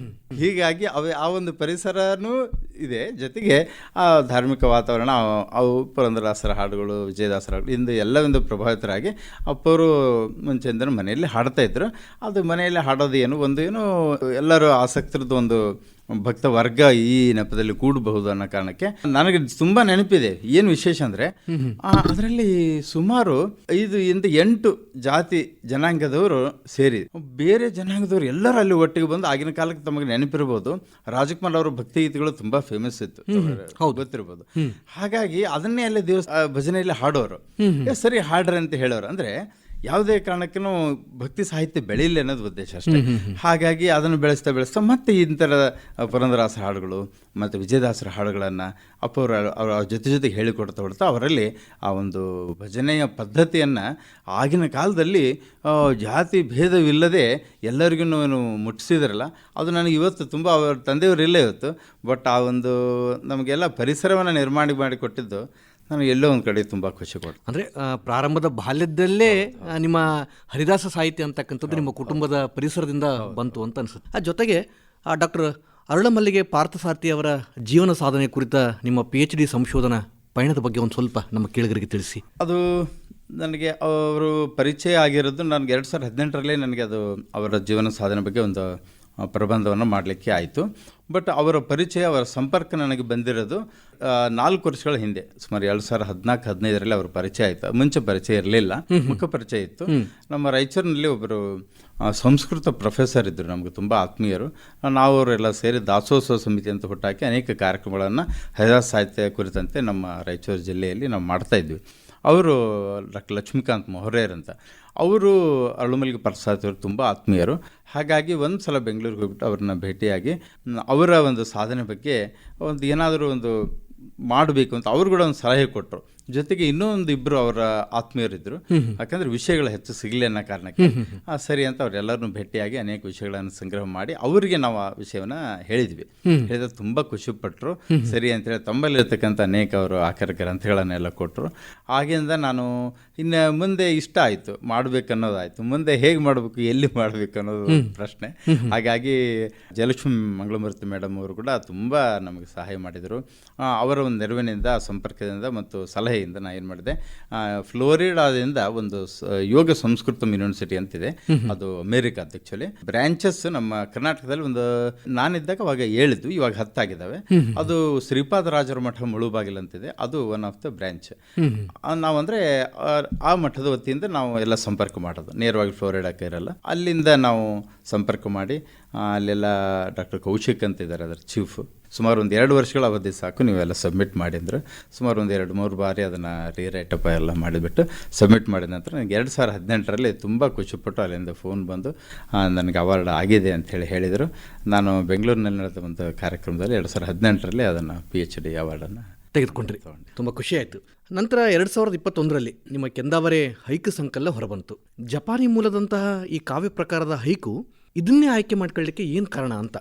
ಹೀಗಾಗಿ ಆ ಒಂದು ಪರಿಸರನೂ ಇದೆ, ಜೊತೆಗೆ ಆ ಧಾರ್ಮಿಕ ವಾತಾವರಣ, ಅವು ಪುರಂದರದಾಸರ ಹಾಡುಗಳು, ವಿಜಯದಾಸರ ಹಾಡುಗಳು, ಇಂದು ಎಲ್ಲವೊಂದು ಪ್ರಭಾವಿತರಾಗಿ ಅಪ್ಪವರು ಮುಂಚೆಯಿಂದ ಮನೆಯಲ್ಲಿ ಹಾಡ್ತಾ ಇದ್ರು. ಅದು ಮನೆಯಲ್ಲಿ ಹಾಡೋದು ಏನು ಎಲ್ಲರೂ ಆಸಕ್ತರದ್ದು ಒಂದು ಭಕ್ತ ವರ್ಗ ಈ ನೆಪದಲ್ಲಿ ಕೂಡಬಹುದು ಅನ್ನೋ ಕಾರಣಕ್ಕೆ ನನಗೆ ತುಂಬ ನೆನಪಿದೆ. ಏನು ವಿಶೇಷ ಅಂದರೆ ಅದರಲ್ಲಿ ಸುಮಾರು 5-8 ಜಾತಿ ಜನಾಂಗದವರು ಸೇರಿ ಬೇರೆ ಜನಾಂಗದವರು ಎಲ್ಲರೂ ಅಲ್ಲಿ ಒಟ್ಟಿಗೆ ಬಂದು ಆಗಿನ ಕಾಲಕ್ಕೆ ತಮಗೆ ನೆನಪಿರ್ಬೋದು, ರಾಜಕುಮಾರ್ ಅವರ ಭಕ್ತಿಗೀತೆಗಳು ತುಂಬಾ ಫೇಮಸ್ ಇತ್ತು, ಗೊತ್ತಿರ್ಬೋದು. ಹಾಗಾಗಿ ಅದನ್ನೇ ಅಲ್ಲಿ ಭಜನೆಯಲ್ಲಿ ಹಾಡೋರು. ಸರಿ ಹಾಡ್ರಿ ಅಂತ ಹೇಳೋರು. ಅಂದ್ರೆ ಯಾವುದೇ ಕಾರಣಕ್ಕೂ ಭಕ್ತಿ ಸಾಹಿತ್ಯ ಬೆಳೀಲಿ ಅನ್ನೋದು ಉದ್ದೇಶ ಅಷ್ಟೇ. ಹಾಗಾಗಿ ಅದನ್ನು ಬೆಳೆಸ್ತಾ ಮತ್ತೆ ಈ ಥರದ ಪುರಂದರದಾಸರ ಹಾಡುಗಳು ಮತ್ತು ವಿಜಯದಾಸರ ಹಾಡುಗಳನ್ನು ಅವರ ಜೊತೆಗೆ ಹೇಳಿಕೊಡ್ತಾ ಅವರಲ್ಲಿ ಆ ಒಂದು ಭಜನೆಯ ಪದ್ಧತಿಯನ್ನು ಆಗಿನ ಕಾಲದಲ್ಲಿ ಜಾತಿ ಭೇದವಿಲ್ಲದೆ ಎಲ್ಲರಿಗೂ ಮುಟ್ಟಿಸಿದ್ರಲ್ಲ, ಅದು ನನಗೆ ಇವತ್ತು ತುಂಬ ಅವರ ತಂದೆಯವರು ಇಲ್ಲ ಇವತ್ತು, ಬಟ್ ಆ ಒಂದು ನಮಗೆಲ್ಲ ಪರಿಸರವನ್ನು ನಿರ್ಮಾಣ ಮಾಡಿಕೊಟ್ಟಿದ್ದು ನನಗೆ ಎಲ್ಲೋ ಒಂದು ಕಡೆ ತುಂಬ ಖುಷಿ ಕೊಡ್ತು. ಅಂದರೆ ಪ್ರಾರಂಭದ ಬಾಲ್ಯದಲ್ಲೇ ನಿಮ್ಮ ಹರಿದಾಸ ಸಾಹಿತ್ಯ ಅಂತಕ್ಕಂಥದ್ದು ನಿಮ್ಮ ಕುಟುಂಬದ ಪರಿಸರದಿಂದ ಬಂತು ಅಂತ ಅನಿಸುತ್ತೆ. ಆ ಜೊತೆಗೆ ಡಾಕ್ಟರ್ ಅರಳಮಲ್ಲಿಗೆ ಪಾರ್ಥಸಾರಥಿ ಅವರ ಜೀವನ ಸಾಧನೆ ಕುರಿತ ನಿಮ್ಮ PhD ಸಂಶೋಧನಾ ಪಯಣದ ಬಗ್ಗೆ ಒಂದು ಸ್ವಲ್ಪ ನಮ್ಮ ಕೇಳಿಗರಿಗೆ ತಿಳಿಸಿ. ಅದು ನನಗೆ ಅವರು ಪರಿಚಯ ಆಗಿರೋದು ನನಗೆ 2018ರಲ್ಲಿ ನನಗೆ ಅದು ಅವರ ಜೀವನ ಸಾಧನೆ ಬಗ್ಗೆ ಒಂದು ಪ್ರಬಂಧವನ್ನು ಮಾಡಲಿಕ್ಕೆ ಆಯಿತು. ಬಟ್ ಅವರ ಪರಿಚಯ, ಅವರ ಸಂಪರ್ಕ ನನಗೆ ಬಂದಿರೋದು 4 ವರ್ಷಗಳ ಹಿಂದೆ, ಸುಮಾರು 2014-15ರಲ್ಲಿ ಅವರ ಪರಿಚಯ ಆಯಿತು. ಮುಂಚೆ ಪರಿಚಯ ಇರಲಿಲ್ಲ, ಮುಖ ಪರಿಚಯ ಇತ್ತು. ನಮ್ಮ ರಾಯಚೂರಿನಲ್ಲಿ ಒಬ್ಬರು ಸಂಸ್ಕೃತ ಪ್ರೊಫೆಸರ್ ಇದ್ದರು, ನಮಗೆ ತುಂಬ ಆತ್ಮೀಯರು. ನಾವು ಅವರೆಲ್ಲ ಸೇರಿ ದಾಸೋತ್ಸವ ಸಮಿತಿ ಅಂತ ಹುಟ್ಟಾಕಿ ಅನೇಕ ಕಾರ್ಯಕ್ರಮಗಳನ್ನು ಹರಿದಾಸ ಸಾಹಿತ್ಯ ಕುರಿತಂತೆ ನಮ್ಮ ರಾಯಚೂರು ಜಿಲ್ಲೆಯಲ್ಲಿ ನಾವು ಮಾಡ್ತಾಯಿದ್ವಿ. ಅವರು ಡಾಕ್ಟರ್ ಲಕ್ಷ್ಮೀಕಾಂತ್ ಮೊಹರೇರ್ ಅಂತ, ಅವರು ಅರಳುಮಲ್ಲಿಗೆ ಪಾರ್ಥಸಾರಥಿ ಅವರು ತುಂಬ ಆತ್ಮೀಯರು. ಹಾಗಾಗಿ ಒಂದು ಸಲ ಬೆಂಗಳೂರಿಗೆ ಹೋಗ್ಬಿಟ್ಟು ಅವ್ರನ್ನ ಭೇಟಿಯಾಗಿ ಅವರ ಒಂದು ಸಾಧನೆ ಬಗ್ಗೆ ಒಂದು ಏನಾದರೂ ಒಂದು ಮಾಡಬೇಕು ಅಂತ ಅವರು ಕೂಡ ಒಂದು ಸಲಹೆ ಕೊಟ್ಟರು. ಜೊತೆಗೆ ಇನ್ನೂ ಒಂದು 2 ಅವರ ಆತ್ಮೀಯರಿದ್ದರು, ಯಾಕಂದರೆ ವಿಷಯಗಳು ಹೆಚ್ಚು ಸಿಗಲಿ ಅನ್ನೋ ಕಾರಣಕ್ಕೆ ಸರಿ ಅಂತ ಅವರೆಲ್ಲರನ್ನೂ ಭೇಟಿಯಾಗಿ ಅನೇಕ ವಿಷಯಗಳನ್ನು ಸಂಗ್ರಹ ಮಾಡಿ ಅವರಿಗೆ ನಾವು ಆ ವಿಷಯವನ್ನು ಹೇಳಿದ್ವಿ. ಹೇಳಿದ್ರೆ ತುಂಬ ಖುಷಿಪಟ್ಟರು. ಸರಿ ಅಂತೇಳಿ ತಮ್ಮಲ್ಲಿರ್ತಕ್ಕಂಥ ಅನೇಕ ಅವರು ಆಕರ ಗ್ರಂಥಗಳನ್ನೆಲ್ಲ ಕೊಟ್ಟರು. ಆಗಿಂದ ನಾನು ಇನ್ನು ಮುಂದೆ ಇಷ್ಟ ಆಯಿತು, ಮಾಡಬೇಕನ್ನೋದಾಯಿತು. ಮುಂದೆ ಹೇಗೆ ಮಾಡಬೇಕು, ಎಲ್ಲಿ ಮಾಡಬೇಕು ಅನ್ನೋದು ಪ್ರಶ್ನೆ. ಹಾಗಾಗಿ ಜಯಲಕ್ಷ್ಮಿ ಮಂಗಳಮೂರ್ತಿ ಮೇಡಮ್ ಅವರು ಕೂಡ ತುಂಬ ನಮಗೆ ಸಹಾಯ ಮಾಡಿದರು. ಅವರ ಒಂದು ನೆರವಿನಿಂದ, ಸಂಪರ್ಕದಿಂದ ಮತ್ತು ಸಲಹೆಯಿಂದ ನಾನು ಏನು ಮಾಡಿದೆ, ಫ್ಲೋರಿಡಾದಿಂದ ಒಂದು ಯೋಗ ಸಂಸ್ಕೃತಂ ಯೂನಿವರ್ಸಿಟಿ ಅಂತಿದೆ, ಅದು ಅಮೇರಿಕಾದ ಆ್ಯಕ್ಚುಲಿ ಬ್ರಾಂಚಸ್ ನಮ್ಮ ಕರ್ನಾಟಕದಲ್ಲಿ ಒಂದು ನಾನಿದ್ದಾಗ ಅವಾಗ 7 ಇವಾಗ 10 ಆಗಿದ್ದಾವೆ. ಅದು ಶ್ರೀಪಾದ ರಾಜರ ಮಠ ಮುಳುಬಾಗಿಲು ಅಂತಿದೆ, ಅದು ಒನ್ ಆಫ್ ದ ಬ್ರಾಂಚ್. ನಾವಂದರೆ ಆ ಮಠದ ವತಿಯಿಂದ ನಾವು ಎಲ್ಲ ಸಂಪರ್ಕ ಮಾಡೋದು, ನೇರವಾಗಿ ಫ್ಲೋರಿಡಾಕ್ಕೆ ಇರಲ್ಲ. ಅಲ್ಲಿಂದ ನಾವು ಸಂಪರ್ಕ ಮಾಡಿ ಅಲ್ಲೆಲ್ಲ ಡಾಕ್ಟರ್ ಕೌಶಿಕ್ ಅಂತ ಇದ್ದಾರೆ, ಅದರ ಚೀಫ್. ಸುಮಾರು ಒಂದು 2 ವರ್ಷಗಳ ಅವಧಿ ಸಾಕು, ನೀವೆಲ್ಲ ಸಬ್ಮಿಟ್ ಮಾಡಿದ್ರು. ಸುಮಾರು ಒಂದು 2-3 ಬಾರಿ ಅದನ್ನು ರೀರೈಟಪ್ ಎಲ್ಲ ಮಾಡಿಬಿಟ್ಟು ಸಬ್ಮಿಟ್ ಮಾಡಿದ ನಂತರ ನನಗೆ 2018ರಲ್ಲಿ ತುಂಬ ಖುಷಿಪಟ್ಟು ಅಲ್ಲಿಂದ ಫೋನ್ ಬಂದು ನನಗೆ ಅವಾರ್ಡ್ ಆಗಿದೆ ಅಂಥೇಳಿ ಹೇಳಿದರು. ನಾನು ಬೆಂಗಳೂರಿನಲ್ಲಿ ನಡೆದ ಒಂದು ಕಾರ್ಯಕ್ರಮದಲ್ಲಿ 2018ರಲ್ಲಿ ಅದನ್ನು PhD ಅವಾರ್ಡನ್ನು ತೆಗೆದುಕೊಂಡ್ರಿ. ತುಂಬ ಖುಷಿ ಆಯಿತು. ನಂತರ 2021ರಲ್ಲಿ ನಿಮ್ಮ ಕೆಂದಾವರೆ ಹೈಕು ಸಂಕಲ ಹೊರಬಂತು. ಜಪಾನಿ ಮೂಲದಂತಹ ಈ ಕಾವ್ಯ ಪ್ರಕಾರದ ಹೈಕು ಇದನ್ನೇ ಆಯ್ಕೆ ಮಾಡ್ಕೊಳ್ಳಿಕ್ಕೆ ಏನು ಕಾರಣ ಅಂತ,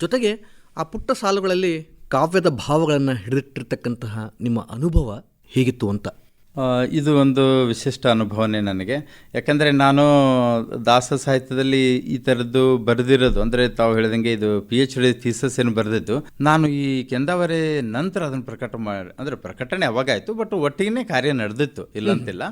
ಜೊತೆಗೆ ಆ ಪುಟ್ಟ ಸಾಲುಗಳಲ್ಲಿ ಕಾವ್ಯದ ಭಾವಗಳನ್ನು ಹಿಡಿದಿಟ್ಟಿರ್ತಕ್ಕಂತಹ ನಿಮ್ಮ ಅನುಭವ ಹೇಗಿತ್ತು ಅಂತ. ಇದು ಒಂದು ವಿಶಿಷ್ಟ ಅನುಭವನೇ ನನಗೆ. ಯಾಕಂದರೆ ನಾನು ದಾಸ ಸಾಹಿತ್ಯದಲ್ಲಿ ಈ ಥರದ್ದು ಬರೆದಿರೋದು, ಅಂದರೆ ತಾವು ಹೇಳಿದಂಗೆ ಇದು PhD ಥೀಸಸ್ ಏನು ಬರೆದಿದ್ದು, ನಾನು ಈ ಕೆಂದಾವರೆ ನಂತರ ಅದನ್ನು ಅಂದರೆ ಪ್ರಕಟಣೆ ಅವಾಗಾಯಿತು, ಬಟ್ ಒಟ್ಟಿಗೆ ಕಾರ್ಯ ನಡೆದಿತ್ತು, ಇಲ್ಲಂತಿಲ್ಲ.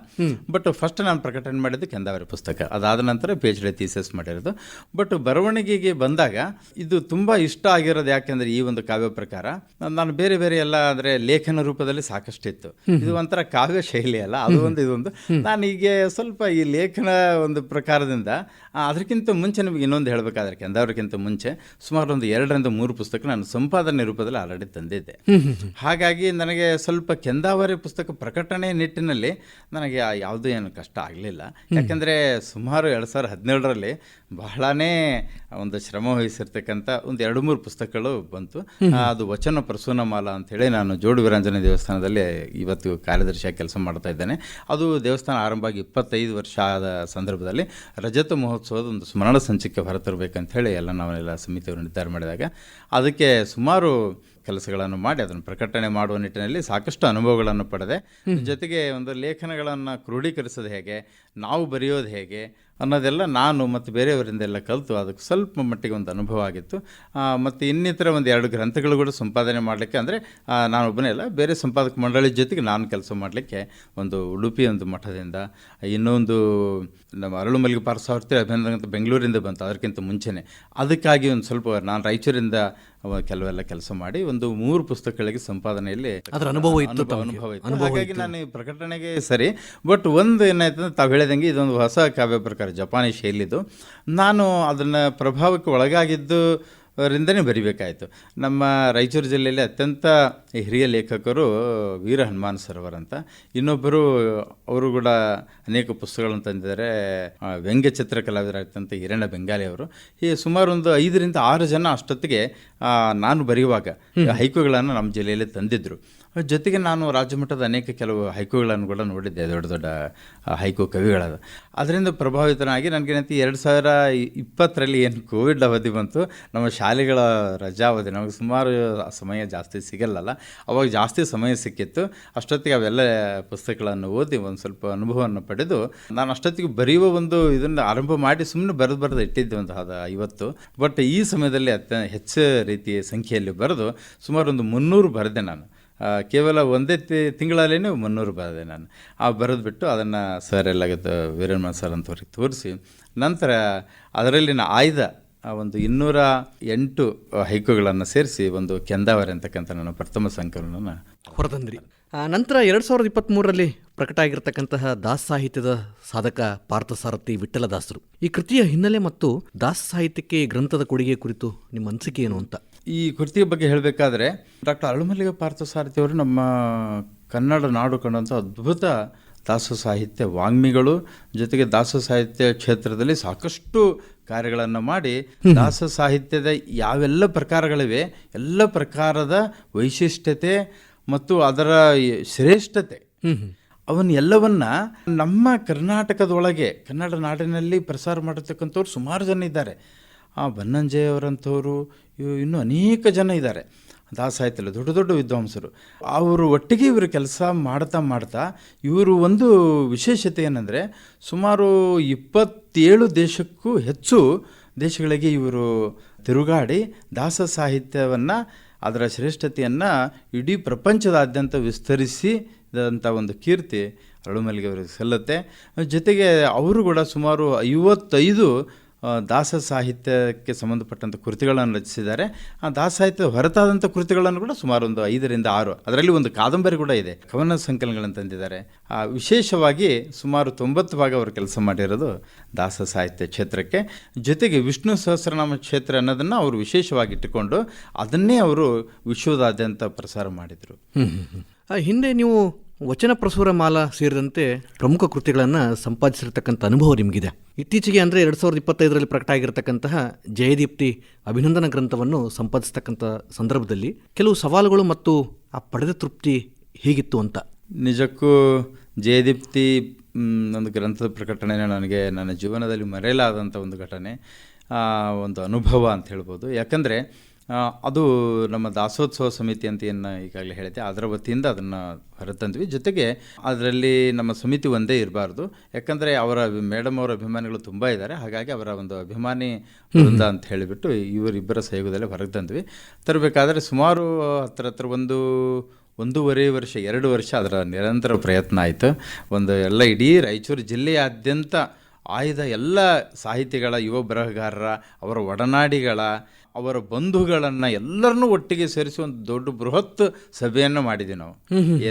ಬಟ್ ಫಸ್ಟ್ ನಾನು ಪ್ರಕಟಣೆ ಮಾಡಿದ್ದು ಕೆಂದಾವರೆ ಪುಸ್ತಕ, ಅದಾದ ನಂತರ PhD ಥೀಸಸ್ ಮಾಡಿರೋದು. ಬಟ್ ಬರವಣಿಗೆಗೆ ಬಂದಾಗ ಇದು ತುಂಬ ಇಷ್ಟ ಆಗಿರೋದು ಯಾಕೆಂದರೆ ಈ ಒಂದು ಕಾವ್ಯ ಪ್ರಕಾರ ನಾನು ಬೇರೆ ಬೇರೆ ಎಲ್ಲ ಅಂದರೆ ಲೇಖನ ರೂಪದಲ್ಲಿ ಸಾಕಷ್ಟಿತ್ತು. ಇದು ಒಂಥರ ಕಾವ್ಯ ಶೈಲಿ ಅಲ್ಲ, ಅದು ಒಂದು ಇದೊಂದು. ನಾನೀಗ ಸ್ವಲ್ಪ ಈ ಲೇಖನ ಒಂದು ಪ್ರಕಾರದಿಂದ ಅದಕ್ಕಿಂತ ಮುಂಚೆ ನಿಮಗೆ ಇನ್ನೊಂದು ಹೇಳಬೇಕಾದ್ರೆ, ಕೆಂದಾವರಿಗಿಂತ ಮುಂಚೆ ಸುಮಾರು ಒಂದು 2-3 ಪುಸ್ತಕ ನಾನು ಸಂಪಾದನೆ ರೂಪದಲ್ಲಿ ಆಲ್ರೆಡಿ ತಂದಿದ್ದೆ. ಹಾಗಾಗಿ ನನಗೆ ಸ್ವಲ್ಪ ಕೆಂದಾವರಿ ಪುಸ್ತಕ ಪ್ರಕಟಣೆ ನಿಟ್ಟಿನಲ್ಲಿ ನನಗೆ ಯಾವುದೂ ಏನು ಕಷ್ಟ ಆಗಲಿಲ್ಲ. ಯಾಕೆಂದರೆ ಸುಮಾರು 2017ರಲ್ಲಿ ಬಹಳನೇ ಒಂದು ಶ್ರಮ ವಹಿಸಿರ್ತಕ್ಕಂಥ ಒಂದು 2-3 ಪುಸ್ತಕಗಳು ಬಂತು. ಅದು ವಚನ ಪ್ರಸೂನಮಾಲ ಅಂಥೇಳಿ ನಾನು ಜೋಡು ವೀರಾಂಜನೇಯ ದೇವಸ್ಥಾನದಲ್ಲಿ ಇವತ್ತು ಕಾರ್ಯದರ್ಶಿಯಾಗಿ ಕೆಲಸ ಮಾಡ್ತಾ ಇದ್ದೇನೆ. ಅದು ದೇವಸ್ಥಾನ ಆರಂಭ ಆಗಿ 25 ವರ್ಷ ಆದ ಸಂದರ್ಭದಲ್ಲಿ ರಜತ ಮಹೋತ್ಸವದ ಒಂದು ಸ್ಮರಣ ಸಂಚಿಕೆ ಹೊರತರಬೇಕಂತ ಹೇಳಿ ನಾವೆಲ್ಲ ಸಮಿತಿಯವರು ನಿರ್ಧಾರ ಮಾಡಿದಾಗ ಅದಕ್ಕೆ ಸುಮಾರು ಕೆಲಸಗಳನ್ನು ಮಾಡಿ ಅದನ್ನು ಪ್ರಕಟಣೆ ಮಾಡುವ ನಿಟ್ಟಿನಲ್ಲಿ ಸಾಕಷ್ಟು ಅನುಭವಗಳನ್ನು ಪಡೆದೆ. ಜೊತೆಗೆ ಒಂದು ಲೇಖನಗಳನ್ನು ಕ್ರೋಢೀಕರಿಸೋದು ಹೇಗೆ, ನಾವು ಬರೆಯೋದು ಹೇಗೆ ಅನ್ನೋದೆಲ್ಲ ನಾನು ಮತ್ತು ಬೇರೆಯವರಿಂದೆಲ್ಲ ಕಲಿತು ಅದಕ್ಕೆ ಸ್ವಲ್ಪ ಮಟ್ಟಿಗೆ ಒಂದು ಅನುಭವ ಆಗಿತ್ತು. ಮತ್ತು ಇನ್ನಿತರ ಒಂದು 2 ಗ್ರಂಥಗಳು ಕೂಡ ಸಂಪಾದನೆ ಮಾಡಲಿಕ್ಕೆ, ಅಂದರೆ ನಾನೊಬ್ಬನೇ ಅಲ್ಲ, ಬೇರೆ ಸಂಪಾದಕ ಮಂಡಳಿ ಜೊತೆಗೆ ನಾನು ಕೆಲಸ ಮಾಡಲಿಕ್ಕೆ ಒಂದು ಉಡುಪಿ ಒಂದು ಮಠದಿಂದ, ಇನ್ನೊಂದು ನಮ್ಮ ಅರಳುಮಲ್ಲಿಗೆ ಪಾರ್ಥಸಾರಥಿ ಅಭಿನಂದನೆ ಅಂತ ಬೆಂಗಳೂರಿಂದ ಬಂತು, ಅದಕ್ಕಿಂತ ಮುಂಚೆನೇ. ಅದಕ್ಕಾಗಿ ಒಂದು ಸ್ವಲ್ಪ ನಾನು ರಾಯಚೂರಿಂದ ಕೆಲವೆಲ್ಲ ಕೆಲಸ ಮಾಡಿ ಒಂದು 3 ಪುಸ್ತಕಗಳಿಗೆ ಸಂಪಾದನೆಯಲ್ಲಿ ಅದರ ಅನುಭವ ಇತ್ತು ತಮಗೆ? ಅನುಭವ ಇತ್ತು. ಹಾಗಾಗಿ ನಾನು ಈ ಪ್ರಕಟಣೆಗೆ ಸರಿ. ಬಟ್ ಒಂದು ಏನಾಯ್ತು, ತಾವು ಹೇಳಿದಂಗೆ ಇದೊಂದು ಹೊಸ ಕಾವ್ಯ ಪ್ರಕಾರ, ಜಪಾನಿ ಶೈಲಿದು. ನಾನು ಅದನ್ನು ಪ್ರಭಾವಕ್ಕೆ ಒಳಗಾಗಿದ್ದು ರಿಂದನೇ ಬರಿಬೇಕಾಯಿತು. ನಮ್ಮ ರಾಯಚೂರು ಜಿಲ್ಲೆಯಲ್ಲಿ ಅತ್ಯಂತ ಹಿರಿಯ ಲೇಖಕರು ವೀರ ಹನುಮಾನ್ ಸರೋವರ್ ಅಂತ, ಇನ್ನೊಬ್ಬರು ಅವರು ಕೂಡ ಅನೇಕ ಪುಸ್ತಕಗಳನ್ನು ತಂದಿದ್ದಾರೆ, ವ್ಯಂಗ್ಯ ಚಿತ್ರ ಕಲಾವಿದರಾಗ್ತಂತ ಹಿರಣ್ಯ ಬೆಂಗಾಲಿ ಅವರು. ಈ ಸುಮಾರು ಒಂದು 5 ರಿಂದ 6 ಜನ ಅಷ್ಟೊತ್ತಿಗೆ ನಾನು ಬರೆಯುವಾಗ ಹೈಕುಗಳನ್ನು ನಮ್ಮ ಜಿಲ್ಲೆಯಲ್ಲಿ ತಂದಿದ್ದರು. ಜೊತೆಗೆ ನಾನು ರಾಜ್ಯಮಟ್ಟದ ಅನೇಕ ಕೆಲವು ಹೈಕುಗಳನ್ನು ಕೂಡ ನೋಡಿದ್ದೆ, ದೊಡ್ಡ ದೊಡ್ಡ ಹೈಕು ಕವಿಗಳಾದ. ಅದರಿಂದ ಪ್ರಭಾವಿತನಾಗಿ ನನಗೇನಂತ 2020ರಲ್ಲಿ ಏನು ಕೋವಿಡ್ ಅವಧಿ ಬಂತು, ನಮ್ಮ ಶಾಲೆಗಳ ರಜಾ ಅವಧಿ, ನಮಗೆ ಸುಮಾರು ಸಮಯ ಜಾಸ್ತಿ ಸಿಗಲ್ಲಲ್ಲ, ಅವಾಗ ಜಾಸ್ತಿ ಸಮಯ ಸಿಕ್ಕಿತ್ತು. ಅಷ್ಟೊತ್ತಿಗೆ ಅವೆಲ್ಲ ಪುಸ್ತಕಗಳನ್ನು ಓದಿ ಒಂದು ಸ್ವಲ್ಪ ಅನುಭವವನ್ನು ಪಡೆದು ನಾನು ಅಷ್ಟೊತ್ತಿಗೆ ಬರೆಯುವ ಒಂದು ಇದನ್ನು ಆರಂಭ ಮಾಡಿ ಸುಮ್ಮನೆ ಬರೆದು ಇಟ್ಟಿದ್ದೆ ಒಂದು 50. ಬಟ್ ಈ ಸಮಯದಲ್ಲಿ ಹೆಚ್ಚು ರೀತಿಯ ಸಂಖ್ಯೆಯಲ್ಲಿ ಬರೆದು ಸುಮಾರು ಒಂದು 300 ಬರೆದೆ ನಾನು. ಕೇವಲ ಒಂದೇ ತಿಂಗಳಲ್ಲೇ 300 ಬರೆದೆ ನಾನು. ಬರೆದ್ಬಿಟ್ಟು ಅದನ್ನು ಸರ್ ಎಲ್ಲ ವೀರಣ್ಣ ಸರ್ ಅಂತವ್ರಿಗೆ ತೋರಿಸಿ, ನಂತರ ಅದರಲ್ಲಿನ ಆಯ್ದ ಒಂದು 208 ಹೈಕುಗಳನ್ನು ಸೇರಿಸಿ ಒಂದು ಕೆಂದಾವರೆ ಅಂತಕ್ಕಂಥ ನನ್ನ ಪ್ರಥಮ ಸಂಕಲನ ಹೊರತಂದ್ರಿ. ನಂತರ 2023ರಲ್ಲಿ ಪ್ರಕಟ ಆಗಿರತಕ್ಕಂತಹ ದಾಸ ಸಾಹಿತ್ಯದ ಸಾಧಕ ಪಾರ್ಥಸಾರಥಿ ವಿಠ್ಠಲದಾಸರು, ಈ ಕೃತಿಯ ಹಿನ್ನೆಲೆ ಮತ್ತು ದಾಸ ಸಾಹಿತ್ಯಕ್ಕೆ ಈ ಗ್ರಂಥದ ಕೊಡುಗೆ ಕುರಿತು ನಿಮ್ಮ ಅನಿಸಿಕೆ ಏನು ಅಂತ? ಈ ಕೃತಿಯ ಬಗ್ಗೆ ಹೇಳಬೇಕಾದ್ರೆ, ಡಾಕ್ಟರ್ ಅಳುಮಲ್ಲಿಗೆ ಪಾರ್ಥಸಾರಥಿ ಅವರು ನಮ್ಮ ಕನ್ನಡ ನಾಡು ಕಂಡಂಥ ಅದ್ಭುತ ದಾಸ ಸಾಹಿತ್ಯ ವಾಗ್ಮಿಗಳು. ಜೊತೆಗೆ ದಾಸ ಸಾಹಿತ್ಯ ಕ್ಷೇತ್ರದಲ್ಲಿ ಸಾಕಷ್ಟು ಕಾರ್ಯಗಳನ್ನು ಮಾಡಿ ದಾಸ ಸಾಹಿತ್ಯದ ಯಾವೆಲ್ಲ ಪ್ರಕಾರಗಳಿವೆ ಎಲ್ಲ ಪ್ರಕಾರದ ವೈಶಿಷ್ಟ್ಯತೆ ಮತ್ತು ಅದರ ಶ್ರೇಷ್ಠತೆ ಅವನ್ನೆಲ್ಲವನ್ನ ನಮ್ಮ ಕರ್ನಾಟಕದೊಳಗೆ ಕನ್ನಡ ನಾಡಿನಲ್ಲಿ ಪ್ರಸಾರ ಮಾಡಿರ್ತಕ್ಕಂಥವ್ರು ಸುಮಾರು ಜನ ಇದ್ದಾರೆ. ಬನ್ನಂಜೆಯವರಂಥವರು, ಇನ್ನೂ ಅನೇಕ ಜನ ಇದ್ದಾರೆ ದಾಸ ಸಾಹಿತ್ಯದಲ್ಲಿ, ದೊಡ್ಡ ದೊಡ್ಡ ವಿದ್ವಾಂಸರು. ಅವರು ಒಟ್ಟಿಗೆ ಇವರು ಕೆಲಸ ಮಾಡ್ತಾ ಇವರು ಒಂದು ವಿಶೇಷತೆ ಏನಂದರೆ, ಸುಮಾರು 27 ದೇಶಕ್ಕೂ ಹೆಚ್ಚು ದೇಶಗಳಿಗೆ ಇವರು ತಿರುಗಾಡಿ ದಾಸ ಸಾಹಿತ್ಯವನ್ನು, ಅದರ ಶ್ರೇಷ್ಠತೆಯನ್ನು ಇಡೀ ಪ್ರಪಂಚದಾದ್ಯಂತ ವಿಸ್ತರಿಸಿದಂಥ ಒಂದು ಕೀರ್ತಿ ಅಳುಮಲ್ಲಿಗೆ ಅವರಿಗೆ ಸಲ್ಲುತ್ತೆ. ಜೊತೆಗೆ ಅವರು ಕೂಡ ಸುಮಾರು 55 ದಾಸ ಸಾಹಿತ್ಯಕ್ಕೆ ಸಂಬಂಧಪಟ್ಟಂಥ ಕೃತಿಗಳನ್ನು ರಚಿಸಿದ್ದಾರೆ. ಆ ದಾಸ ಸಾಹಿತ್ಯದ ಹೊರತಾದಂಥ ಕೃತಿಗಳನ್ನು ಕೂಡ ಸುಮಾರು ಒಂದು 5 ರಿಂದ 6, ಅದರಲ್ಲಿ ಒಂದು ಕಾದಂಬರಿ ಕೂಡ ಇದೆ, ಕವನ ಸಂಕಲನಗಳನ್ನು ತಂದಿದ್ದಾರೆ. ವಿಶೇಷವಾಗಿ ಸುಮಾರು 90 ಭಾಗ ಅವರು ಕೆಲಸ ಮಾಡಿರೋದು ದಾಸ ಸಾಹಿತ್ಯ ಕ್ಷೇತ್ರಕ್ಕೆ. ಜೊತೆಗೆ ವಿಷ್ಣು ಸಹಸ್ರನಾಮ ಕ್ಷೇತ್ರ ಅನ್ನೋದನ್ನು ಅವರು ವಿಶೇಷವಾಗಿ ಇಟ್ಟುಕೊಂಡು ಅದನ್ನೇ ಅವರು ವಿಶ್ವದಾದ್ಯಂತ ಪ್ರಸಾರ ಮಾಡಿದರು. ಹಿಂದೆ ನೀವು ವಚನ ಪ್ರಸುರ ಮಾಲಾ ಸೇರಿದಂತೆ ಪ್ರಮುಖ ಕೃತಿಗಳನ್ನು ಸಂಪಾದಿಸಿರ್ತಕ್ಕಂಥ ಅನುಭವ ನಿಮಗಿದೆ. ಇತ್ತೀಚೆಗೆ ಅಂದರೆ 2025ರಲ್ಲಿ ಪ್ರಕಟ ಆಗಿರತಕ್ಕಂತಹ ಜಯದೀಪ್ತಿ ಅಭಿನಂದನ ಗ್ರಂಥವನ್ನು ಸಂಪಾದಿಸ್ತಕ್ಕಂಥ ಸಂದರ್ಭದಲ್ಲಿ ಕೆಲವು ಸವಾಲುಗಳು ಮತ್ತು ಆ ಪಡೆದ ತೃಪ್ತಿ ಹೇಗಿತ್ತು ಅಂತ? ನಿಜಕ್ಕೂ ಜಯದೀಪ್ತಿ ಒಂದು ಗ್ರಂಥದ ಪ್ರಕಟಣೆ ನನಗೆ ನನ್ನ ಜೀವನದಲ್ಲಿ ಮರೆಯಲಾದಂಥ ಒಂದು ಘಟನೆ, ಒಂದು ಅನುಭವ ಅಂತ ಹೇಳ್ಬೋದು. ಯಾಕಂದರೆ ಅದು ನಮ್ಮ ದಾಸೋತ್ಸವ ಸಮಿತಿ ಅಂತ ಏನು ಈಗಾಗಲೇ ಹೇಳಿದೆ, ಅದರ ವತಿಯಿಂದ ಅದನ್ನು ಹೊರತಂದ್ವಿ. ಜೊತೆಗೆ ಅದರಲ್ಲಿ ನಮ್ಮ ಸಮಿತಿ ಒಂದೇ ಇರಬಾರ್ದು, ಯಾಕಂದರೆ ಮೇಡಮ್ ಅವರ ಅಭಿಮಾನಿಗಳು ತುಂಬ ಇದ್ದಾರೆ. ಹಾಗಾಗಿ ಅವರ ಒಂದು ಅಭಿಮಾನಿ ವೃಂದ ಅಂತ ಹೇಳಿಬಿಟ್ಟು ಇವರಿಬ್ಬರ ಸಹಯೋಗದಲ್ಲಿ ಹೊರಗೆ ತಂದ್ವಿ. ತರಬೇಕಾದ್ರೆ ಸುಮಾರು ಹತ್ರ 1.5 ವರ್ಷ 2 ವರ್ಷ ಅದರ ನಿರಂತರ ಪ್ರಯತ್ನ ಆಯಿತು. ಎಲ್ಲ ಇಡೀ ರಾಯಚೂರು ಜಿಲ್ಲೆಯಾದ್ಯಂತ ಆಯ್ದ ಎಲ್ಲ ಸಾಹಿತಿಗಳ, ಯುವ ಬರಹಗಾರರ, ಅವರ ಒಡನಾಡಿಗಳ, ಅವರ ಬಂಧುಗಳನ್ನು ಎಲ್ಲರನ್ನೂ ಒಟ್ಟಿಗೆ ಸೇರಿಸಿ ಒಂದು ದೊಡ್ಡ ಬೃಹತ್ ಸಭೆಯನ್ನು ಮಾಡಿದ್ವಿ ನಾವು.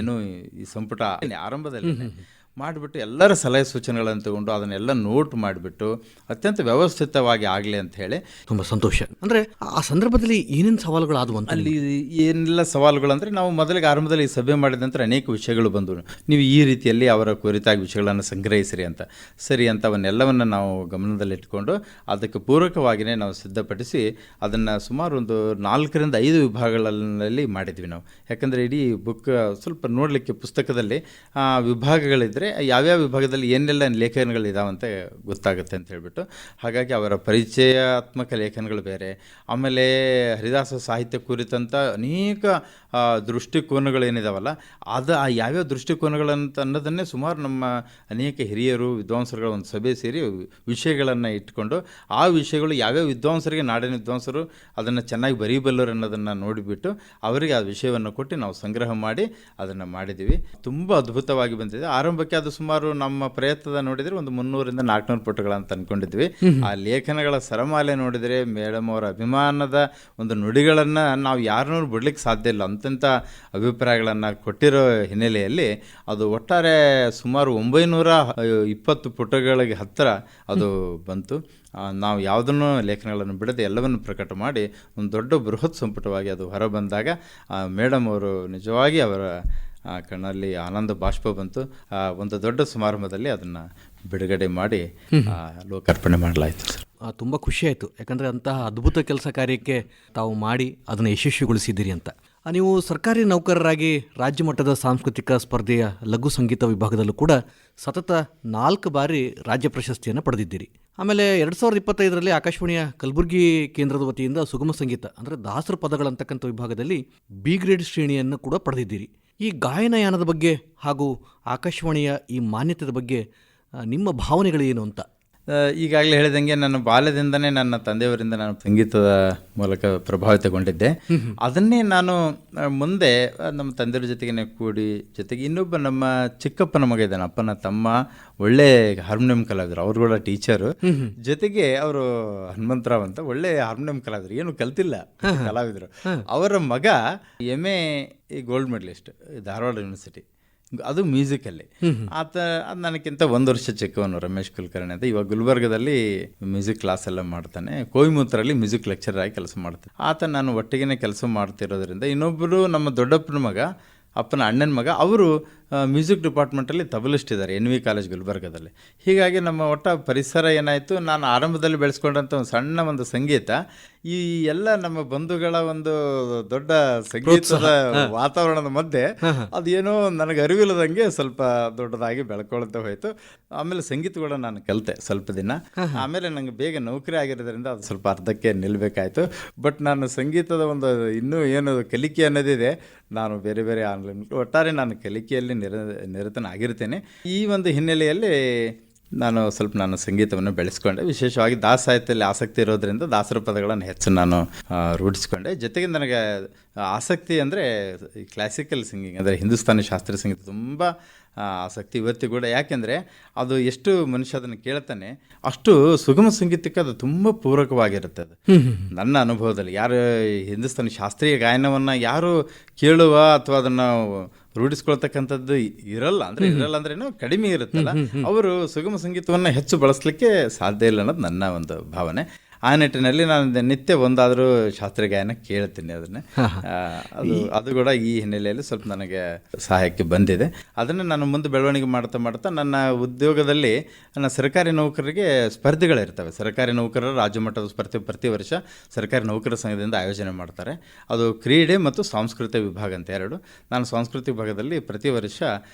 ಏನು ಈ ಸಂಪುಟ ಆರಂಭದಲ್ಲಿ ಮಾಡಿಬಿಟ್ಟು ಎಲ್ಲರ ಸಲಹೆ ಸೂಚನೆಗಳನ್ನು ತಗೊಂಡು ಅದನ್ನೆಲ್ಲ ನೋಟ್ ಮಾಡಿಬಿಟ್ಟು ಅತ್ಯಂತ ವ್ಯವಸ್ಥಿತವಾಗಿ ಆಗಲಿ ಅಂತ ಹೇಳಿ. ತುಂಬ ಸಂತೋಷ. ಅಂದರೆ ಆ ಸಂದರ್ಭದಲ್ಲಿ ಏನೇನು ಸವಾಲುಗಳಾದವು ಅಂತ? ಅಲ್ಲಿ ಏನೆಲ್ಲ ಸವಾಲುಗಳು ಅಂದರೆ, ನಾವು ಮೊದಲಿಗೆ ಆರಂಭದಲ್ಲಿ ಸಭೆ ಮಾಡಿದ ನಂತರ ಅನೇಕ ವಿಷಯಗಳು ಬಂದವು. ನೀವು ಈ ರೀತಿಯಲ್ಲಿ ಅವರ ಕುರಿತಾಗಿ ವಿಷಯಗಳನ್ನು ಸಂಗ್ರಹಿಸಿರಿ ಅಂತ. ಸರಿ ಅಂತ ಅವನ್ನೆಲ್ಲವನ್ನು ನಾವು ಗಮನದಲ್ಲಿಟ್ಕೊಂಡು ಅದಕ್ಕೆ ಪೂರಕವಾಗಿಯೇ ನಾವು ಸಿದ್ಧಪಡಿಸಿ ಅದನ್ನು ಸುಮಾರು ಒಂದು 4 ರಿಂದ 5 ವಿಭಾಗಗಳಲ್ಲಿ ಮಾಡಿದ್ವಿ ನಾವು. ಯಾಕಂದರೆ ಇಡೀ ಬುಕ್ ಸ್ವಲ್ಪ ನೋಡಲಿಕ್ಕೆ ಪುಸ್ತಕದಲ್ಲಿ ವಿಭಾಗಗಳಿದ್ದರೆ ಯಾವ್ಯಾವ ವಿಭಾಗದಲ್ಲಿ ಏನೆಲ್ಲ ಲೇಖನಗಳಿದಾವಂತೆ ಗೊತ್ತಾಗುತ್ತೆ ಅಂತ ಹೇಳ್ಬಿಟ್ಟು, ಹಾಗಾಗಿ ಅವರ ಪರಿಚಯಾತ್ಮಕ ಲೇಖನಗಳು ಬೇರೆ, ಆಮೇಲೆ ಹರಿದಾಸ ಸಾಹಿತ್ಯ ಕುರಿತಂಥ ಅನೇಕ ದೃಷ್ಟಿಕೋನಗಳೇನಿದಾವಲ್ಲ, ಅದು ಆ ಯಾವ್ಯಾವ ದೃಷ್ಟಿಕೋನಗಳಂತ ಅನ್ನೋದನ್ನೇ ಸುಮಾರು ನಮ್ಮ ಅನೇಕ ಹಿರಿಯರು ವಿದ್ವಾಂಸರುಗಳ ಒಂದು ಸಭೆ ಸೇರಿ ವಿಷಯಗಳನ್ನು ಇಟ್ಕೊಂಡು ಆ ವಿಷಯಗಳು ಯಾವ್ಯಾವ ವಿದ್ವಾಂಸರಿಗೆ, ನಾಡಿನ ವಿದ್ವಾಂಸರು ಅದನ್ನು ಚೆನ್ನಾಗಿ ಬರೀಬಲ್ಲರು ಅನ್ನೋದನ್ನು ನೋಡಿಬಿಟ್ಟು ಅವರಿಗೆ ಆ ವಿಷಯವನ್ನು ಕೊಟ್ಟು ನಾವು ಸಂಗ್ರಹ ಮಾಡಿ ಅದನ್ನು ಮಾಡಿದ್ದೀವಿ. ತುಂಬ ಅದ್ಭುತವಾಗಿ ಬಂದಿದೆ. ಆರಂಭಕ್ಕೆ ಮಾಡೋಕ್ಕೆ ಅದು ಸುಮಾರು ನಮ್ಮ ಪ್ರಯತ್ನದ ನೋಡಿದರೆ ಒಂದು 300ರಿಂದ 400 ಪುಟಗಳಂತ ಅಂದ್ಕೊಂಡಿದ್ವಿ. ಆ ಲೇಖನಗಳ ಸರಮಾಲೆ ನೋಡಿದರೆ ಮೇಡಮ್ ಅವರ ಅಭಿಮಾನದ ಒಂದು ನುಡಿಗಳನ್ನು ನಾವು ಯಾರನ್ನೂ ಬಿಡ್ಲಿಕ್ಕೆ ಸಾಧ್ಯ ಇಲ್ಲ. ಅಂಥ ಅಭಿಪ್ರಾಯಗಳನ್ನು ಕೊಟ್ಟಿರೋ ಹಿನ್ನೆಲೆಯಲ್ಲಿ ಅದು ಒಟ್ಟಾರೆ ಸುಮಾರು 920 ಪುಟಗಳಿಗೆ ಹತ್ತಿರ ಅದು ಬಂತು. ನಾವು ಯಾವುದನ್ನು ಲೇಖನಗಳನ್ನು ಬಿಡದೆ ಎಲ್ಲವನ್ನು ಪ್ರಕಟ ಮಾಡಿ ಒಂದು ದೊಡ್ಡ ಬೃಹತ್ ಸಂಪುಟವಾಗಿ ಅದು ಹೊರಬಂದಾಗ ಮೇಡಮ್ ಅವರು ನಿಜವಾಗಿ ಅವರ ಕಣ್ಣಲ್ಲಿ ಆನಂದ ಬಾಷ್ಪ ಬಂತು. ಒಂದು ದೊಡ್ಡ ಸಮಾರಂಭದಲ್ಲಿ ಅದನ್ನು ಬಿಡುಗಡೆ ಮಾಡಿ ಲೋಕಾರ್ಪಣೆ ಮಾಡಲಾಯಿತು ಸರ್. ತುಂಬ ಖುಷಿಯಾಯಿತು, ಯಾಕಂದರೆ ಅಂತಹ ಅದ್ಭುತ ಕೆಲಸ ಕಾರ್ಯಕ್ಕೆ ತಾವು ಮಾಡಿ ಅದನ್ನು ಯಶಸ್ವಿಗೊಳಿಸಿದ್ದೀರಿ ಅಂತ. ನೀವು ಸರ್ಕಾರಿ ನೌಕರರಾಗಿ ರಾಜ್ಯ ಮಟ್ಟದ ಸಾಂಸ್ಕೃತಿಕ ಸ್ಪರ್ಧೆಯ ಲಘು ಸಂಗೀತ ವಿಭಾಗದಲ್ಲೂ ಕೂಡ ಸತತ 4 ಬಾರಿ ರಾಜ್ಯ ಪ್ರಶಸ್ತಿಯನ್ನು ಪಡೆದಿದ್ದೀರಿ. ಆಮೇಲೆ 2025ರಲ್ಲಿ ಆಕಾಶವಾಣಿಯ ಕಲಬುರಗಿ ಕೇಂದ್ರದ ವತಿಯಿಂದ ಸುಗಮ ಸಂಗೀತ ಅಂದರೆ ದಾಸರ ಪದಗಳಂತಕ್ಕಂಥ ವಿಭಾಗದಲ್ಲಿ ಬಿ ಗ್ರೇಡ್ ಶ್ರೇಣಿಯನ್ನು ಕೂಡ ಪಡೆದಿದ್ದೀರಿ. ಈ ಗಾಯನಯಾನದ ಬಗ್ಗೆ ಹಾಗೂ ಆಕಾಶವಾಣಿಯ ಈ ಮಾನ್ಯತೆಯ ಬಗ್ಗೆ ನಿಮ್ಮ ಭಾವನೆಗಳೇನು ಅಂತ? ಈಗಾಗಲೇ ಹೇಳಿದಂಗೆ ನನ್ನ ಬಾಲ್ಯದಿಂದನೇ ನನ್ನ ತಂದೆಯವರಿಂದ ನಾನು ಸಂಗೀತದ ಮೂಲಕ ಪ್ರಭಾವಿತಗೊಂಡಿದ್ದೆ. ಅದನ್ನೇ ನಾನು ಮುಂದೆ ನಮ್ಮ ತಂದೆಯವ್ರ ಜೊತೆಗೆ ಕೂಡಿ, ಜೊತೆಗೆ ಇನ್ನೊಬ್ಬ ನಮ್ಮ ಚಿಕ್ಕಪ್ಪನ ಮಗ ಇದ್ದಾನೆ, ಅಪ್ಪನ ತಮ್ಮ, ಒಳ್ಳೆ ಹಾರ್ಮೋನಿಯಂ ಕಲಾವಿದರು, ಅವರು ಕೂಡ ಟೀಚರು, ಜೊತೆಗೆ ಅವರು ಹನುಮಂತರಾವ್ ಅಂತ ಒಳ್ಳೆ ಹಾರ್ಮೋನಿಯಂ ಕಲಾವಿದರು, ಏನು ಕಲ್ತಿಲ್ಲ ಕಲಾವಿದರು. ಅವರ ಮಗ MA gold medalist Dharwad university, ಅದು ಮ್ಯೂಸಿಕಲ್ಲಿ. ಆತ ಅದು ನನಗಿಂತ 1 ವರ್ಷ ಚಿಕ್ಕವನು, ರಮೇಶ್ ಕುಲಕರ್ಣಿ ಅಂತ. ಇವಾಗ ಗುಲ್ಬರ್ಗದಲ್ಲಿ ಮ್ಯೂಸಿಕ್ ಕ್ಲಾಸ್ ಎಲ್ಲ ಮಾಡ್ತಾನೆ, ಕೊಯಮತ್ತೂರಲ್ಲಿ ಮ್ಯೂಸಿಕ್ ಲೆಕ್ಚರ್ ಆಗಿ ಕೆಲಸ ಮಾಡ್ತಾನೆ. ಆತ ನಾನು ಒಟ್ಟಿಗೆ ಕೆಲಸ ಮಾಡ್ತಿರೋದ್ರಿಂದ, ಇನ್ನೊಬ್ಬರು ನಮ್ಮ ದೊಡ್ಡಪ್ಪನ ಮಗ, ಅಪ್ಪನ ಅಣ್ಣನ ಮಗ, ಅವರು ಮ್ಯೂಸಿಕ್ ಡಿಪಾರ್ಟ್ಮೆಂಟಲ್ಲಿ ತಬಲಿಸ್ಟ್ ಇದ್ದಾರೆ NV ಕಾಲೇಜ್ ಗುಲ್ಬರ್ಗದಲ್ಲಿ. ಹೀಗಾಗಿ ನಮ್ಮ ಒಟ್ಟ ಪರಿಸರ ಏನಾಯಿತು, ನಾನು ಆರಂಭದಲ್ಲಿ ಬೆಳೆಸ್ಕೊಂಡಂಥ ಒಂದು ಸಣ್ಣ ಒಂದು ಸಂಗೀತ ಈ ಎಲ್ಲ ನಮ್ಮ ಬಂಧುಗಳ ಒಂದು ದೊಡ್ಡ ಸಂಗೀತದ ವಾತಾವರಣದ ಮಧ್ಯೆ ಅದೇನೋ ನನಗೆ ಅರಿವಿಲ್ಲದಂಗೆ ಸ್ವಲ್ಪ ದೊಡ್ಡದಾಗಿ ಬೆಳ್ಕೊಳ್ತಾ ಹೋಯಿತು. ಆಮೇಲೆ ಸಂಗೀತ ಕೂಡ ನಾನು ಕಲಿತೆ ಸ್ವಲ್ಪ ದಿನ. ಆಮೇಲೆ ನನಗೆ ಬೇಗ ನೌಕರಿ ಆಗಿರೋದ್ರಿಂದ ಅದು ಸ್ವಲ್ಪ ಅರ್ಧಕ್ಕೆ ನಿಲ್ಲಬೇಕಾಯಿತು. ಬಟ್ ನಾನು ಸಂಗೀತದ ಒಂದು ಇನ್ನೂ ಏನು ಕಲಿಕೆ ಅನ್ನೋದಿದೆ, ನಾನು ಬೇರೆ ಬೇರೆ ಆನ್ಲೈನ್ ಒಟ್ಟಾರೆ ನಾನು ಕಲಿಕೆಯಲ್ಲಿ ನಿರತನಾಗಿರ್ತೇನೆ. ಈ ಒಂದು ಹಿನ್ನೆಲೆಯಲ್ಲಿ ನಾನು ಸಂಗೀತವನ್ನು ಬೆಳೆಸ್ಕೊಂಡೆ. ವಿಶೇಷವಾಗಿ ದಾಸ ಸಾಹಿತ್ಯದಲ್ಲಿ ಆಸಕ್ತಿ ಇರೋದ್ರಿಂದ ದಾಸರ ಪದಗಳನ್ನು ಹೆಚ್ಚು ನಾನು ರೂಢಿಸ್ಕೊಂಡೆ. ಜೊತೆಗೆ ನನಗೆ ಆಸಕ್ತಿ ಅಂದರೆ ಈ ಕ್ಲಾಸಿಕಲ್ ಸಿಂಗಿಂಗ್ ಅಂದರೆ ಹಿಂದೂಸ್ತಾನಿ ಶಾಸ್ತ್ರೀಯ ಸಂಗೀತ ತುಂಬ ಆಸಕ್ತಿ ಇವತ್ತಿಗೂ ಕೂಡ. ಯಾಕೆಂದರೆ ಅದು ಎಷ್ಟು ಮನುಷ್ಯ ಅದನ್ನು ಕೇಳ್ತಾನೆ ಅಷ್ಟು ಸುಗಮ ಸಂಗೀತಕ್ಕೆ ಅದು ತುಂಬ ಪೂರಕವಾಗಿರುತ್ತೆ. ಅದು ನನ್ನ ಅನುಭವದಲ್ಲಿ ಯಾರು ಹಿಂದೂಸ್ತಾನಿ ಶಾಸ್ತ್ರೀಯ ಗಾಯನವನ್ನು ಯಾರು ಕೇಳುವ ಅಥವಾ ಅದನ್ನು ರೂಢಿಸ್ಕೊಳ್ತಕ್ಕಂಥದ್ದು ಇರಲ್ಲ ಅಂದ್ರೇನು ಕಡಿಮೆ ಇರುತ್ತಲ್ಲ, ಅವರು ಸುಗಮ ಸಂಗೀತವನ್ನು ಹೆಚ್ಚು ಬಳಸಲಿಕ್ಕೆ ಸಾಧ್ಯ ಇಲ್ಲ ಅನ್ನೋದು ನನ್ನ ಒಂದು ಭಾವನೆ. ಆ ನಿಟ್ಟಿನಲ್ಲಿ ನಾನು ನಿತ್ಯ ಒಂದಾದರೂ ಶಾಸ್ತ್ರೀಯ ಗಾಯನ ಕೇಳ್ತೀನಿ. ಅದನ್ನೇ ಅದು ಕೂಡ ಈ ಹಿನ್ನೆಲೆಯಲ್ಲಿ ಸ್ವಲ್ಪ ನನಗೆ ಸಹಾಯಕ್ಕೆ ಬಂದಿದೆ. ಅದನ್ನು ನಾನು ಮುಂದೆ ಬೆಳವಣಿಗೆ ಮಾಡ್ತಾ ನನ್ನ ಉದ್ಯೋಗದಲ್ಲಿ ನನ್ನ ಸರ್ಕಾರಿ ನೌಕರರಿಗೆ ಸ್ಪರ್ಧೆಗಳಿರ್ತವೆ. ಸರ್ಕಾರಿ ನೌಕರರ ರಾಜ್ಯ ಮಟ್ಟದ ಸ್ಪರ್ಧೆ ಪ್ರತಿ ವರ್ಷ ಸರ್ಕಾರಿ ನೌಕರರ ಸಂಘದಿಂದ ಆಯೋಜನೆ ಮಾಡ್ತಾರೆ. ಅದು ಕ್ರೀಡೆ ಮತ್ತು ಸಾಂಸ್ಕೃತಿಕ ವಿಭಾಗ ಅಂತ 2. ನಾನು ಸಾಂಸ್ಕೃತಿಕ ವಿಭಾಗದಲ್ಲಿ ಪ್ರತಿ ವರ್ಷ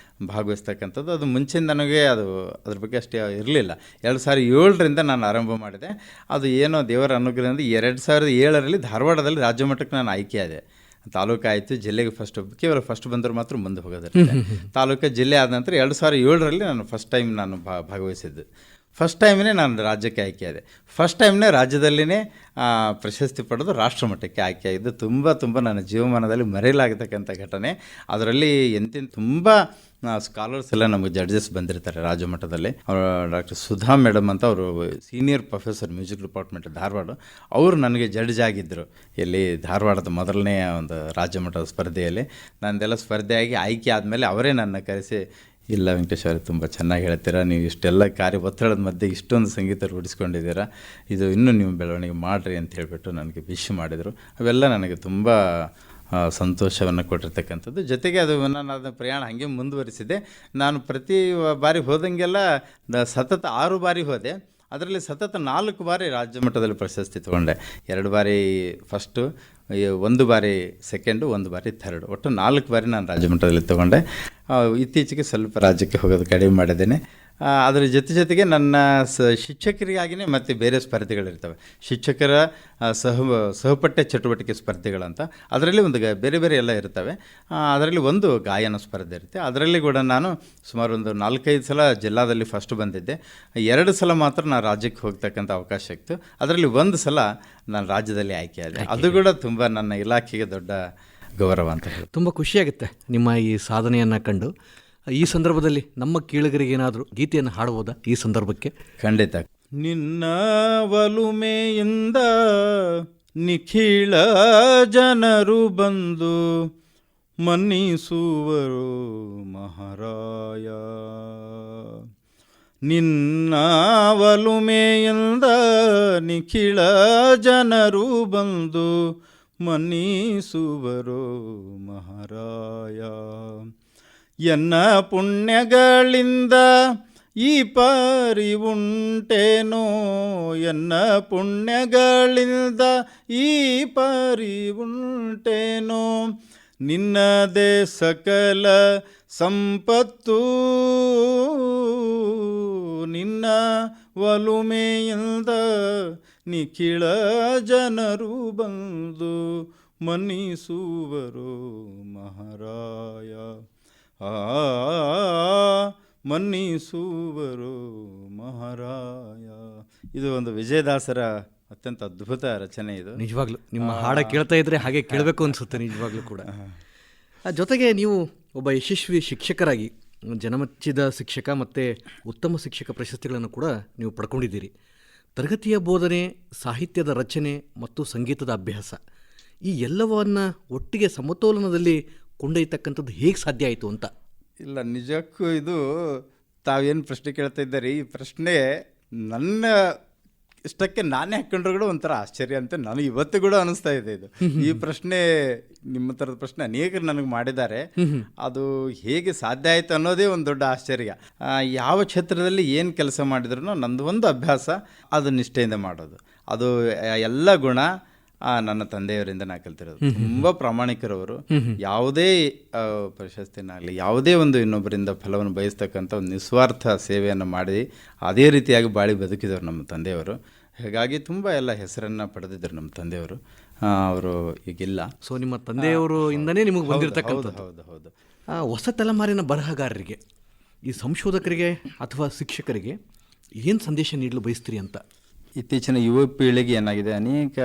ಭಾಗವಹಿಸ್ತಕ್ಕಂಥದ್ದು. ಅದು ಮುಂಚೆ ನನಗೆ ಅದ್ರ ಬಗ್ಗೆ ಅಷ್ಟೇ ಇರಲಿಲ್ಲ. 2007ರಿಂದ ನಾನು ಆರಂಭ ಮಾಡಿದೆ. ಅದು ಏನೋ ದೇವರ ಅನುಗ್ರಹದಿಂದ 2007ರಲ್ಲಿ ಧಾರವಾಡದಲ್ಲಿ ರಾಜ್ಯ ಮಟ್ಟಕ್ಕೆ ನಾನು ಆಯ್ಕೆಯಾದೆ. ತಾಲೂಕು ಆಯಿತು, ಜಿಲ್ಲೆಗೆ ಕೇವಲ ಫಸ್ಟ್ ಬಂದರು ಮಾತ್ರ ಮುಂದೆ ಹೋಗೋದಿರುತ್ತೆ. ತಾಲೂಕು ಜಿಲ್ಲೆ ಆದ ನಂತರ 2007ರಲ್ಲಿ ನಾನು ಫಸ್ಟ್ ಟೈಮ್ ಭಾಗವಹಿಸಿದ್ದು. ಫಸ್ಟ್ ಟೈಮ್ನೇ ನಾನು ರಾಜ್ಯಕ್ಕೆ ಆಯ್ಕೆಯಾದೆ. ಫಸ್ಟ್ ಟೈಮ್ನೇ ರಾಜ್ಯದಲ್ಲಿನೇ ಪ್ರಶಸ್ತಿ ಪಡೆದು ರಾಷ್ಟ್ರ ಮಟ್ಟಕ್ಕೆ ಆಯ್ಕೆಯಾಗಿದ್ದು ತುಂಬ ನನ್ನ ಜೀವಮಾನದಲ್ಲಿ ಮರೆಯಲಾಗತಕ್ಕಂಥ ಘಟನೆ. ಅದರಲ್ಲಿ ತುಂಬ ಸ್ಕಾಲರ್ಸ್ ಎಲ್ಲ ನಮಗೆ ಜಡ್ಜಸ್ ಬಂದಿರ್ತಾರೆ ರಾಜ್ಯ ಮಟ್ಟದಲ್ಲಿ. ಅವರು ಡಾಕ್ಟರ್ ಸುಧಾ ಮೇಡಮ್ ಅಂತ, ಅವರು senior professor music department Dharwad, ಅವರು ನನಗೆ ಜಡ್ಜ್ ಆಗಿದ್ದರು ಇಲ್ಲಿ ಧಾರವಾಡದ ಮೊದಲನೇ ಒಂದು ರಾಜ್ಯ ಮಟ್ಟದ ಸ್ಪರ್ಧೆಯಲ್ಲಿ. ನಂದೆಲ್ಲ ಸ್ಪರ್ಧೆಯಾಗಿ ಆಯ್ಕೆ ಆದಮೇಲೆ ಅವರೇ ನನ್ನ ಕರೆಸಿ, ಇಲ್ಲ ವೆಂಕಟೇಶ್ ಅವರೇ, ತುಂಬ ಚೆನ್ನಾಗಿ ಹೇಳ್ತೀರಾ, ನೀವು ಇಷ್ಟೆಲ್ಲ ಒತ್ತಡದ ಮಧ್ಯೆ ಇಷ್ಟೊಂದು ಸಂಗೀತ ರೂಢಿಸ್ಕೊಂಡಿದ್ದೀರಾ, ಇದು ಇನ್ನೂ ನೀವು ಬೆಳವಣಿಗೆ ಮಾಡಿರಿ ಅಂತ ಹೇಳಿಬಿಟ್ಟು ನನಗೆ ವಿಶ್ ಮಾಡಿದರು. ಅವೆಲ್ಲ ನನಗೆ ತುಂಬ ಸಂತೋಷವನ್ನು ಕೊಟ್ಟಿರ್ತಕ್ಕಂಥದ್ದು. ಜೊತೆಗೆ ಅದು ನಾನು ಅದನ್ನ ಪ್ರಯಾಣ ಹಾಗೆ ಮುಂದುವರಿಸಿದೆ. ನಾನು ಪ್ರತಿ ಬಾರಿ ಹೋದಂಗೆಲ್ಲ ಸತತ 6 ಬಾರಿ ಹೋದೆ. ಅದರಲ್ಲಿ ಸತತ 4 ಬಾರಿ ರಾಜ್ಯ ಮಟ್ಟದಲ್ಲಿ ಪ್ರಶಸ್ತಿ ತೊಗೊಂಡೆ. 2 ಬಾರಿ ಫಸ್ಟು, 1 ಬಾರಿ ಸೆಕೆಂಡು, 1 ಬಾರಿ ಥರ್ಡು, ಒಟ್ಟು 4 ಬಾರಿ ನಾನು ರಾಜ್ಯ ಮಟ್ಟದಲ್ಲಿ ತೊಗೊಂಡೆ. ಇತ್ತೀಚೆಗೆ ಸ್ವಲ್ಪ ರಾಜ್ಯಕ್ಕೆ ಹೋಗೋದು ಕಡಿಮೆ ಮಾಡಿದ್ದೇನೆ. ಅದರ ಜೊತೆಗೆ ನನ್ನ ಶಿಕ್ಷಕರಿಗಾಗಿಯೇ ಮತ್ತು ಬೇರೆ ಸ್ಪರ್ಧೆಗಳಿರ್ತವೆ. ಶಿಕ್ಷಕರ ಸಹಪಠ್ಯ ಚಟುವಟಿಕೆ ಸ್ಪರ್ಧೆಗಳಂತ, ಅದರಲ್ಲಿ ಒಂದು ಬೇರೆ ಎಲ್ಲ ಇರ್ತವೆ. ಅದರಲ್ಲಿ ಒಂದು ಗಾಯನ ಸ್ಪರ್ಧೆ ಇರುತ್ತೆ. ಅದರಲ್ಲಿ ಕೂಡ ನಾನು ಸುಮಾರು ಒಂದು 4-5 ಸಲ ಜಿಲ್ಲಾದಲ್ಲಿ ಫಸ್ಟ್ ಬಂದಿದ್ದೆ. 2 ಸಲ ಮಾತ್ರ ನಾನು ರಾಜ್ಯಕ್ಕೆ ಹೋಗ್ತಕ್ಕಂಥ ಅವಕಾಶ ಇತ್ತು. ಅದರಲ್ಲಿ 1 ಸಲ ನಾನು ರಾಜ್ಯದಲ್ಲಿ ಆಯ್ಕೆಯಾದೆ. ಅದು ಕೂಡ ತುಂಬ ನನ್ನ ಇಲಾಖೆಗೆ ದೊಡ್ಡ ಗೌರವ ಅಂತ ಹೇಳಿ ತುಂಬ ಖುಷಿಯಾಗುತ್ತೆ ನಿಮ್ಮ ಈ ಸಾಧನೆಯನ್ನು ಕಂಡು. ಈ ಸಂದರ್ಭದಲ್ಲಿ ನಮ್ಮ ಕೇಳುಗರಿಗೆ ಏನಾದರೂ ಗೀತೆಯನ್ನು ಹಾಡಬಹುದಾ ಈ ಸಂದರ್ಭಕ್ಕೆ? ಖಂಡಿತ. ನಿನ್ನ ಒಲುಮೆಯಿಂದ ನಿಖಿಳ ಜನರು ಬಂದು ಮನ್ನಿಸುವರು ಮಹಾರಾಯ. ನಿನ್ನ ಒಲುಮೆಯಿಂದ ನಿಖಿಳ ಜನರು ಬಂದು ಮನ್ನಿಸುವರು ಮಹಾರಾಯ. ಎನ್ನ ಪುಣ್ಯಗಳಿಂದ ಈ ಪಾರಿ ಉಂಟೇನೋ, ಎನ್ನ ಪುಣ್ಯಗಳಿಂದ ಈ ಪಾರಿ ಉಂಟೇನೋ, ನಿನ್ನದೇ ಸಕಲ ಸಂಪತ್ತು, ನಿನ್ನ ಒಲುಮೆಯಿಂದ ನಿಖಿಳ ಜನರು ಬಂದು ಮನ್ನಿಸುವರು ಮಹಾರಾಯ. ಮನ್ನಿಸುವರು ಮಹಾರಾಯ. ಇದು ಒಂದು ವಿಜಯದಾಸರ ಅತ್ಯಂತ ಅದ್ಭುತ ರಚನೆ. ಇದು ನಿಜವಾಗ್ಲೂ ನಿಮ್ಮ ಹಾಡ ಕೇಳ್ತಾ ಇದ್ರೆ ಹಾಗೆ ಕೇಳಬೇಕು ಅನಿಸುತ್ತೆ ನಿಜವಾಗ್ಲೂ ಕೂಡ. ಜೊತೆಗೆ ನೀವು ಒಬ್ಬ ಯಶಸ್ವಿ ಶಿಕ್ಷಕರಾಗಿ ಜನಮೆಚ್ಚಿದ ಶಿಕ್ಷಕ ಮತ್ತು ಉತ್ತಮ ಶಿಕ್ಷಕ ಪ್ರಶಸ್ತಿಗಳನ್ನು ಕೂಡ ನೀವು ಪಡ್ಕೊಂಡಿದ್ದೀರಿ. ತರಗತಿಯ ಬೋಧನೆ, ಸಾಹಿತ್ಯದ ರಚನೆ ಮತ್ತು ಸಂಗೀತದ ಅಭ್ಯಾಸ, ಈ ಎಲ್ಲವನ್ನು ಒಟ್ಟಿಗೆ ಸಮತೋಲನದಲ್ಲಿ ಕೊಂಡೊಯ್ಯತಕ್ಕಂಥದ್ದು ಹೇಗೆ ಸಾಧ್ಯ ಆಯಿತು ಅಂತ? ಇಲ್ಲ, ನಿಜಕ್ಕೂ ಇದು ತಾವೇನು ಪ್ರಶ್ನೆ ಕೇಳ್ತಾ ಇದ್ದಾರೆ, ಈ ಪ್ರಶ್ನೆ ನನ್ನ ಇಷ್ಟಕ್ಕೆ ನಾನೇ ಹಾಕ್ಕೊಂಡ್ರು ಕೂಡ ಒಂಥರ ಆಶ್ಚರ್ಯ ಅಂತ ನನಗೆ ಇವತ್ತು ಕೂಡ ಅನಿಸ್ತಾ ಇದೆ. ಇದು ಈ ಪ್ರಶ್ನೆ, ನಿಮ್ಮ ಥರದ ಪ್ರಶ್ನೆ ಅನೇಕರು ನನಗೆ ಮಾಡಿದ್ದಾರೆ. ಅದು ಹೇಗೆ ಸಾಧ್ಯ ಆಯಿತು ಅನ್ನೋದೇ ಒಂದು ದೊಡ್ಡ ಆಶ್ಚರ್ಯ. ಯಾವ ಕ್ಷೇತ್ರದಲ್ಲಿ ಏನು ಕೆಲಸ ಮಾಡಿದ್ರು ನಂದು ಒಂದು ಅಭ್ಯಾಸ, ಅದು ನಿಷ್ಠೆಯಿಂದ ಮಾಡೋದು. ಅದು ಎಲ್ಲ ಗುಣ ನನ್ನ ತಂದೆಯವರಿಂದ ನಾ ಕಲ್ತಿರೋದು. ತುಂಬ ಪ್ರಾಮಾಣಿಕರವರು. ಯಾವುದೇ ಪ್ರಶಸ್ತಿನಾಗಲಿ, ಯಾವುದೇ ಒಂದು ಇನ್ನೊಬ್ಬರಿಂದ ಫಲವನ್ನು ಬಯಸ್ತಕ್ಕಂಥ ಒಂದು ನಿಸ್ವಾರ್ಥ ಸೇವೆಯನ್ನು ಮಾಡಿ ಅದೇ ರೀತಿಯಾಗಿ ಬಾಳಿ ಬದುಕಿದವರು ನಮ್ಮ ತಂದೆಯವರು. ಹಾಗಾಗಿ ತುಂಬ ಎಲ್ಲ ಹೆಸರನ್ನು ಪಡೆದಿದ್ದರು ನಮ್ಮ ತಂದೆಯವರು. ಅವರು ಈಗಿಲ್ಲ. ಸೊ ನಿಮ್ಮ ತಂದೆಯವರು ಇಂದನೇ ನಿಮಗೆ ಬಂದಿರತಕ್ಕಂಥದ್ದು. ಹೌದು ಹೌದು. ಹೊಸ ತಲೆಮಾರಿನ ಬರಹಗಾರರಿಗೆ, ಈ ಸಂಶೋಧಕರಿಗೆ ಅಥವಾ ಶಿಕ್ಷಕರಿಗೆ ಏನು ಸಂದೇಶ ನೀಡಲು ಬಯಸ್ತೀರಿ ಅಂತ? ಇತ್ತೀಚಿನ ಯುವ ಪೀಳಿಗೆ ಏನಾಗಿದೆ, ಅನೇಕ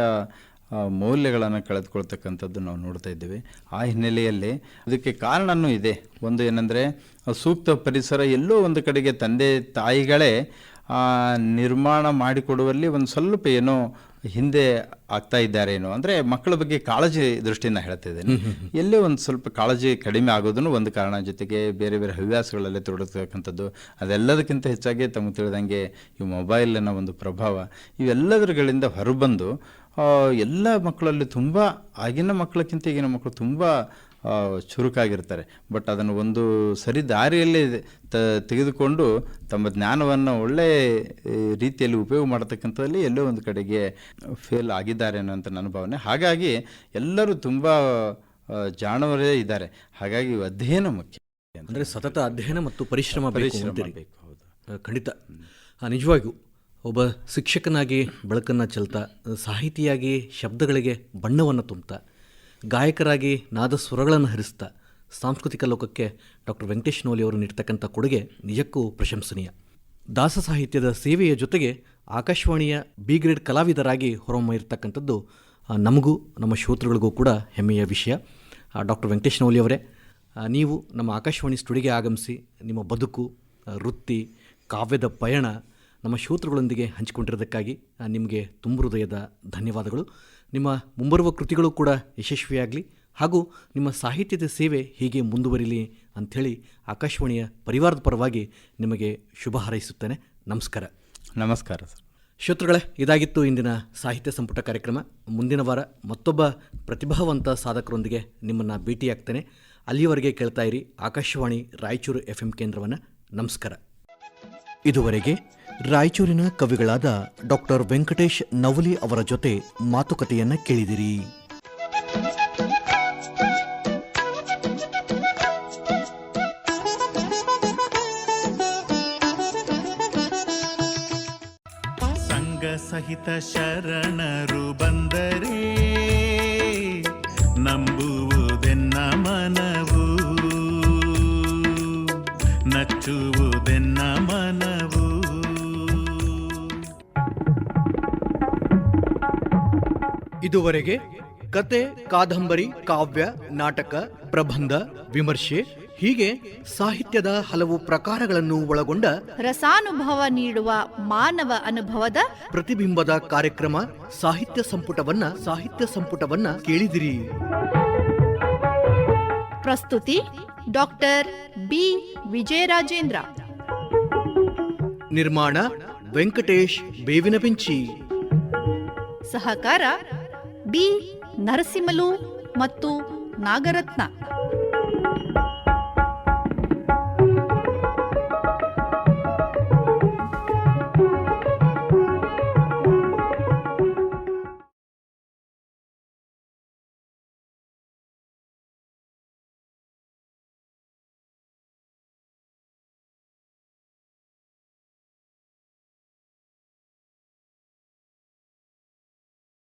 ಮೌಲ್ಯಗಳನ್ನು ಕಳೆದುಕೊಳ್ತಕ್ಕಂಥದ್ದು ನಾವು ನೋಡ್ತಾ ಇದ್ದೇವೆ. ಆ ಹಿನ್ನೆಲೆಯಲ್ಲಿ ಅದಕ್ಕೆ ಕಾರಣವೂ ಇದೆ. ಒಂದು ಏನಂದರೆ, ಸೂಕ್ತ ಪರಿಸರ ಎಲ್ಲೋ ಒಂದು ಕಡೆಗೆ ತಂದೆ ತಾಯಿಗಳೇ ನಿರ್ಮಾಣ ಮಾಡಿಕೊಡುವಲ್ಲಿ ಒಂದು ಸ್ವಲ್ಪ ಏನೋ ಹಿಂದೆ ಆಗ್ತಾ ಇದ್ದಾರೇನೋ. ಅಂದರೆ ಮಕ್ಕಳ ಬಗ್ಗೆ ಕಾಳಜಿ ದೃಷ್ಟಿಯಿಂದ ಹೇಳ್ತಾ ಇದ್ದೇನೆ. ಎಲ್ಲೇ ಒಂದು ಸ್ವಲ್ಪ ಕಾಳಜಿ ಕಡಿಮೆ ಆಗೋದನ್ನು ಒಂದು ಕಾರಣ. ಜೊತೆಗೆ ಬೇರೆ ಬೇರೆ ಹವ್ಯಾಸಗಳಲ್ಲೇ ತೊಡಗತಕ್ಕಂಥದ್ದು, ಅದೆಲ್ಲದಕ್ಕಿಂತ ಹೆಚ್ಚಾಗಿ ತಮಗೆ ತಿಳಿದಂಗೆ ಈ ಮೊಬೈಲಿನ ಒಂದು ಪ್ರಭಾವ, ಇವೆಲ್ಲದರುಗಳಿಂದ ಹೊರಬಂದು ಎಲ್ಲ ಮಕ್ಕಳಲ್ಲಿ ತುಂಬ, ಆಗಿನ ಮಕ್ಕಳಕ್ಕಿಂತ ಈಗಿನ ಮಕ್ಕಳು ತುಂಬ ಚುರುಕಾಗಿರ್ತಾರೆ. ಬಟ್ ಅದನ್ನು ಒಂದು ಸರಿ ದಾರಿಯಲ್ಲಿ ತೆಗೆದುಕೊಂಡು ತಮ್ಮ ಜ್ಞಾನವನ್ನು ಒಳ್ಳೆಯ ರೀತಿಯಲ್ಲಿ ಉಪಯೋಗ ಮಾಡತಕ್ಕಂಥದ್ದಲ್ಲಿ ಎಲ್ಲೋ ಒಂದು ಕಡೆಗೆ ಫೇಲ್ ಆಗಿದ್ದಾರೆ ಅನ್ನೋಂಥ ನನ್ನ ಭಾವನೆ. ಹಾಗಾಗಿ ಎಲ್ಲರೂ ತುಂಬ ಜಾಣವರೇ ಇದ್ದಾರೆ. ಹಾಗಾಗಿ ಅಧ್ಯಯನ ಮುಖ್ಯ. ಅಂದರೆ ಸತತ ಅಧ್ಯಯನ ಮತ್ತು ಪರಿಶ್ರಮ ಬೇಕು. ಹೌದು, ಖಂಡಿತ. ನಿಜವಾಗಿಯೂ ಒಬ್ಬ ಶಿಕ್ಷಕನಾಗಿ ಬೆಳಕನ್ನು ಚೆಲ್ತಾ, ಸಾಹಿತಿಯಾಗಿ ಶಬ್ದಗಳಿಗೆ ಬಣ್ಣವನ್ನು ತುಂಬುತ್ತಾ, ಗಾಯಕರಾಗಿ ನಾದ ಸ್ವರಗಳನ್ನು ಹರಿಸ್ತಾ ಸಾಂಸ್ಕೃತಿಕ ಲೋಕಕ್ಕೆ ಡಾಕ್ಟರ್ ವೆಂಕಟೇಶ್ ನವಲಿ ಅವರು ನೀಡ್ತಕ್ಕಂಥ ಕೊಡುಗೆ ನಿಜಕ್ಕೂ ಪ್ರಶಂಸನೀಯ. ದಾಸ ಸಾಹಿತ್ಯದ ಸೇವೆಯ ಜೊತೆಗೆ ಆಕಾಶವಾಣಿಯ ಬಿ ಗ್ರೇಡ್ ಕಲಾವಿದರಾಗಿ ಹೊರಹೊಮ್ಮಿರ್ತಕ್ಕಂಥದ್ದು ನಮಗೂ ನಮ್ಮ ಶ್ರೋತೃಗಳಿಗೂ ಕೂಡ ಹೆಮ್ಮೆಯ ವಿಷಯ. ಡಾಕ್ಟರ್ ವೆಂಕಟೇಶ್ ನವಲಿ ಅವರೇ, ನೀವು ನಮ್ಮ ಆಕಾಶವಾಣಿ ಸ್ಟುಡಿಯೋಗೆ ಆಗಮಿಸಿ ನಿಮ್ಮ ಬದುಕು, ವೃತ್ತಿ, ಕಾವ್ಯದ ಪಯಣ ನಮ್ಮ ಶ್ರೋತೃಗಳೊಂದಿಗೆ ಹಂಚಿಕೊಂಡಿರೋದಕ್ಕಾಗಿ ನಿಮಗೆ ತುಂಬ ಹೃದಯದ ಧನ್ಯವಾದಗಳು. ನಿಮ್ಮ ಮುಂಬರುವ ಕೃತಿಗಳು ಕೂಡ ಯಶಸ್ವಿಯಾಗಲಿ ಹಾಗೂ ನಿಮ್ಮ ಸಾಹಿತ್ಯದ ಸೇವೆ ಹೀಗೆ ಮುಂದುವರಿಲಿ ಅಂಥೇಳಿ ಆಕಾಶವಾಣಿಯ ಪರಿವಾರದ ಪರವಾಗಿ ನಿಮಗೆ ಶುಭ ಹಾರೈಸುತ್ತೇನೆ. ನಮಸ್ಕಾರ. ನಮಸ್ಕಾರ ಸರ್. ಶ್ರೋತೃಗಳೇ, ಇದಾಗಿತ್ತು ಇಂದಿನ ಸಾಹಿತ್ಯ ಸಂಪುಟ ಕಾರ್ಯಕ್ರಮ. ಮುಂದಿನ ವಾರ ಮತ್ತೊಬ್ಬ ಪ್ರತಿಭಾವಂತ ಸಾಧಕರೊಂದಿಗೆ ನಿಮ್ಮನ್ನು ಭೇಟಿಯಾಗ್ತೇನೆ. ಅಲ್ಲಿಯವರೆಗೆ ಕೇಳ್ತಾ ಇರಿ ಆಕಾಶವಾಣಿ ರಾಯಚೂರು FM ಕೇಂದ್ರವನ್ನು. ನಮಸ್ಕಾರ. ಇದುವರೆಗೆ ರಾಯಚೂರಿನ ಕವಿಗಳಾದ ಡಾಕ್ಟರ್ ವೆಂಕಟೇಶ್ ನವಲಿ ಅವರ ಜೊತೆ ಮಾತುಕತೆಯನ್ನು ಕೇಳಿದಿರಿ. ಸಂಗ ಸಹಿತ ಶರಣರು ಬಂದರೆ ನಂಬುವುದೆನ್ನ ಮನವು, ನಚ್ಚುವುದೆನ್ನ ಮನವು. ಇದುವರೆಗೆ ಕತೆ, ಕಾದಂಬರಿ, ಕಾವ್ಯ, ನಾಟಕ, ಪ್ರಬಂಧ, ವಿಮರ್ಶೆ ಹೀಗೆ ಸಾಹಿತ್ಯದ ಹಲವು ಪ್ರಕಾರಗಳನ್ನು ಒಳಗೊಂಡ ರಸಾನುಭವ ನೀಡುವ ಮಾನವ ಅನುಭವದ ಪ್ರತಿಬಿಂಬದ ಕಾರ್ಯಕ್ರಮ ಸಾಹಿತ್ಯ ಸಂಪುಟವನ್ನ ಕೇಳಿದಿರಿ. ಪ್ರಸ್ತುತಿ ಡಾಕ್ಟರ್ ಬಿ ವಿಜಯರಾಜೇಂದ್ರ. ನಿರ್ಮಾಣ ವೆಂಕಟೇಶ್ ಬೇವಿನಪೆಂಚಿ. ಸಹಕಾರ ಬಿ ನರಸಿಂಹಲು ಮತ್ತು ನಾಗರತ್ನ.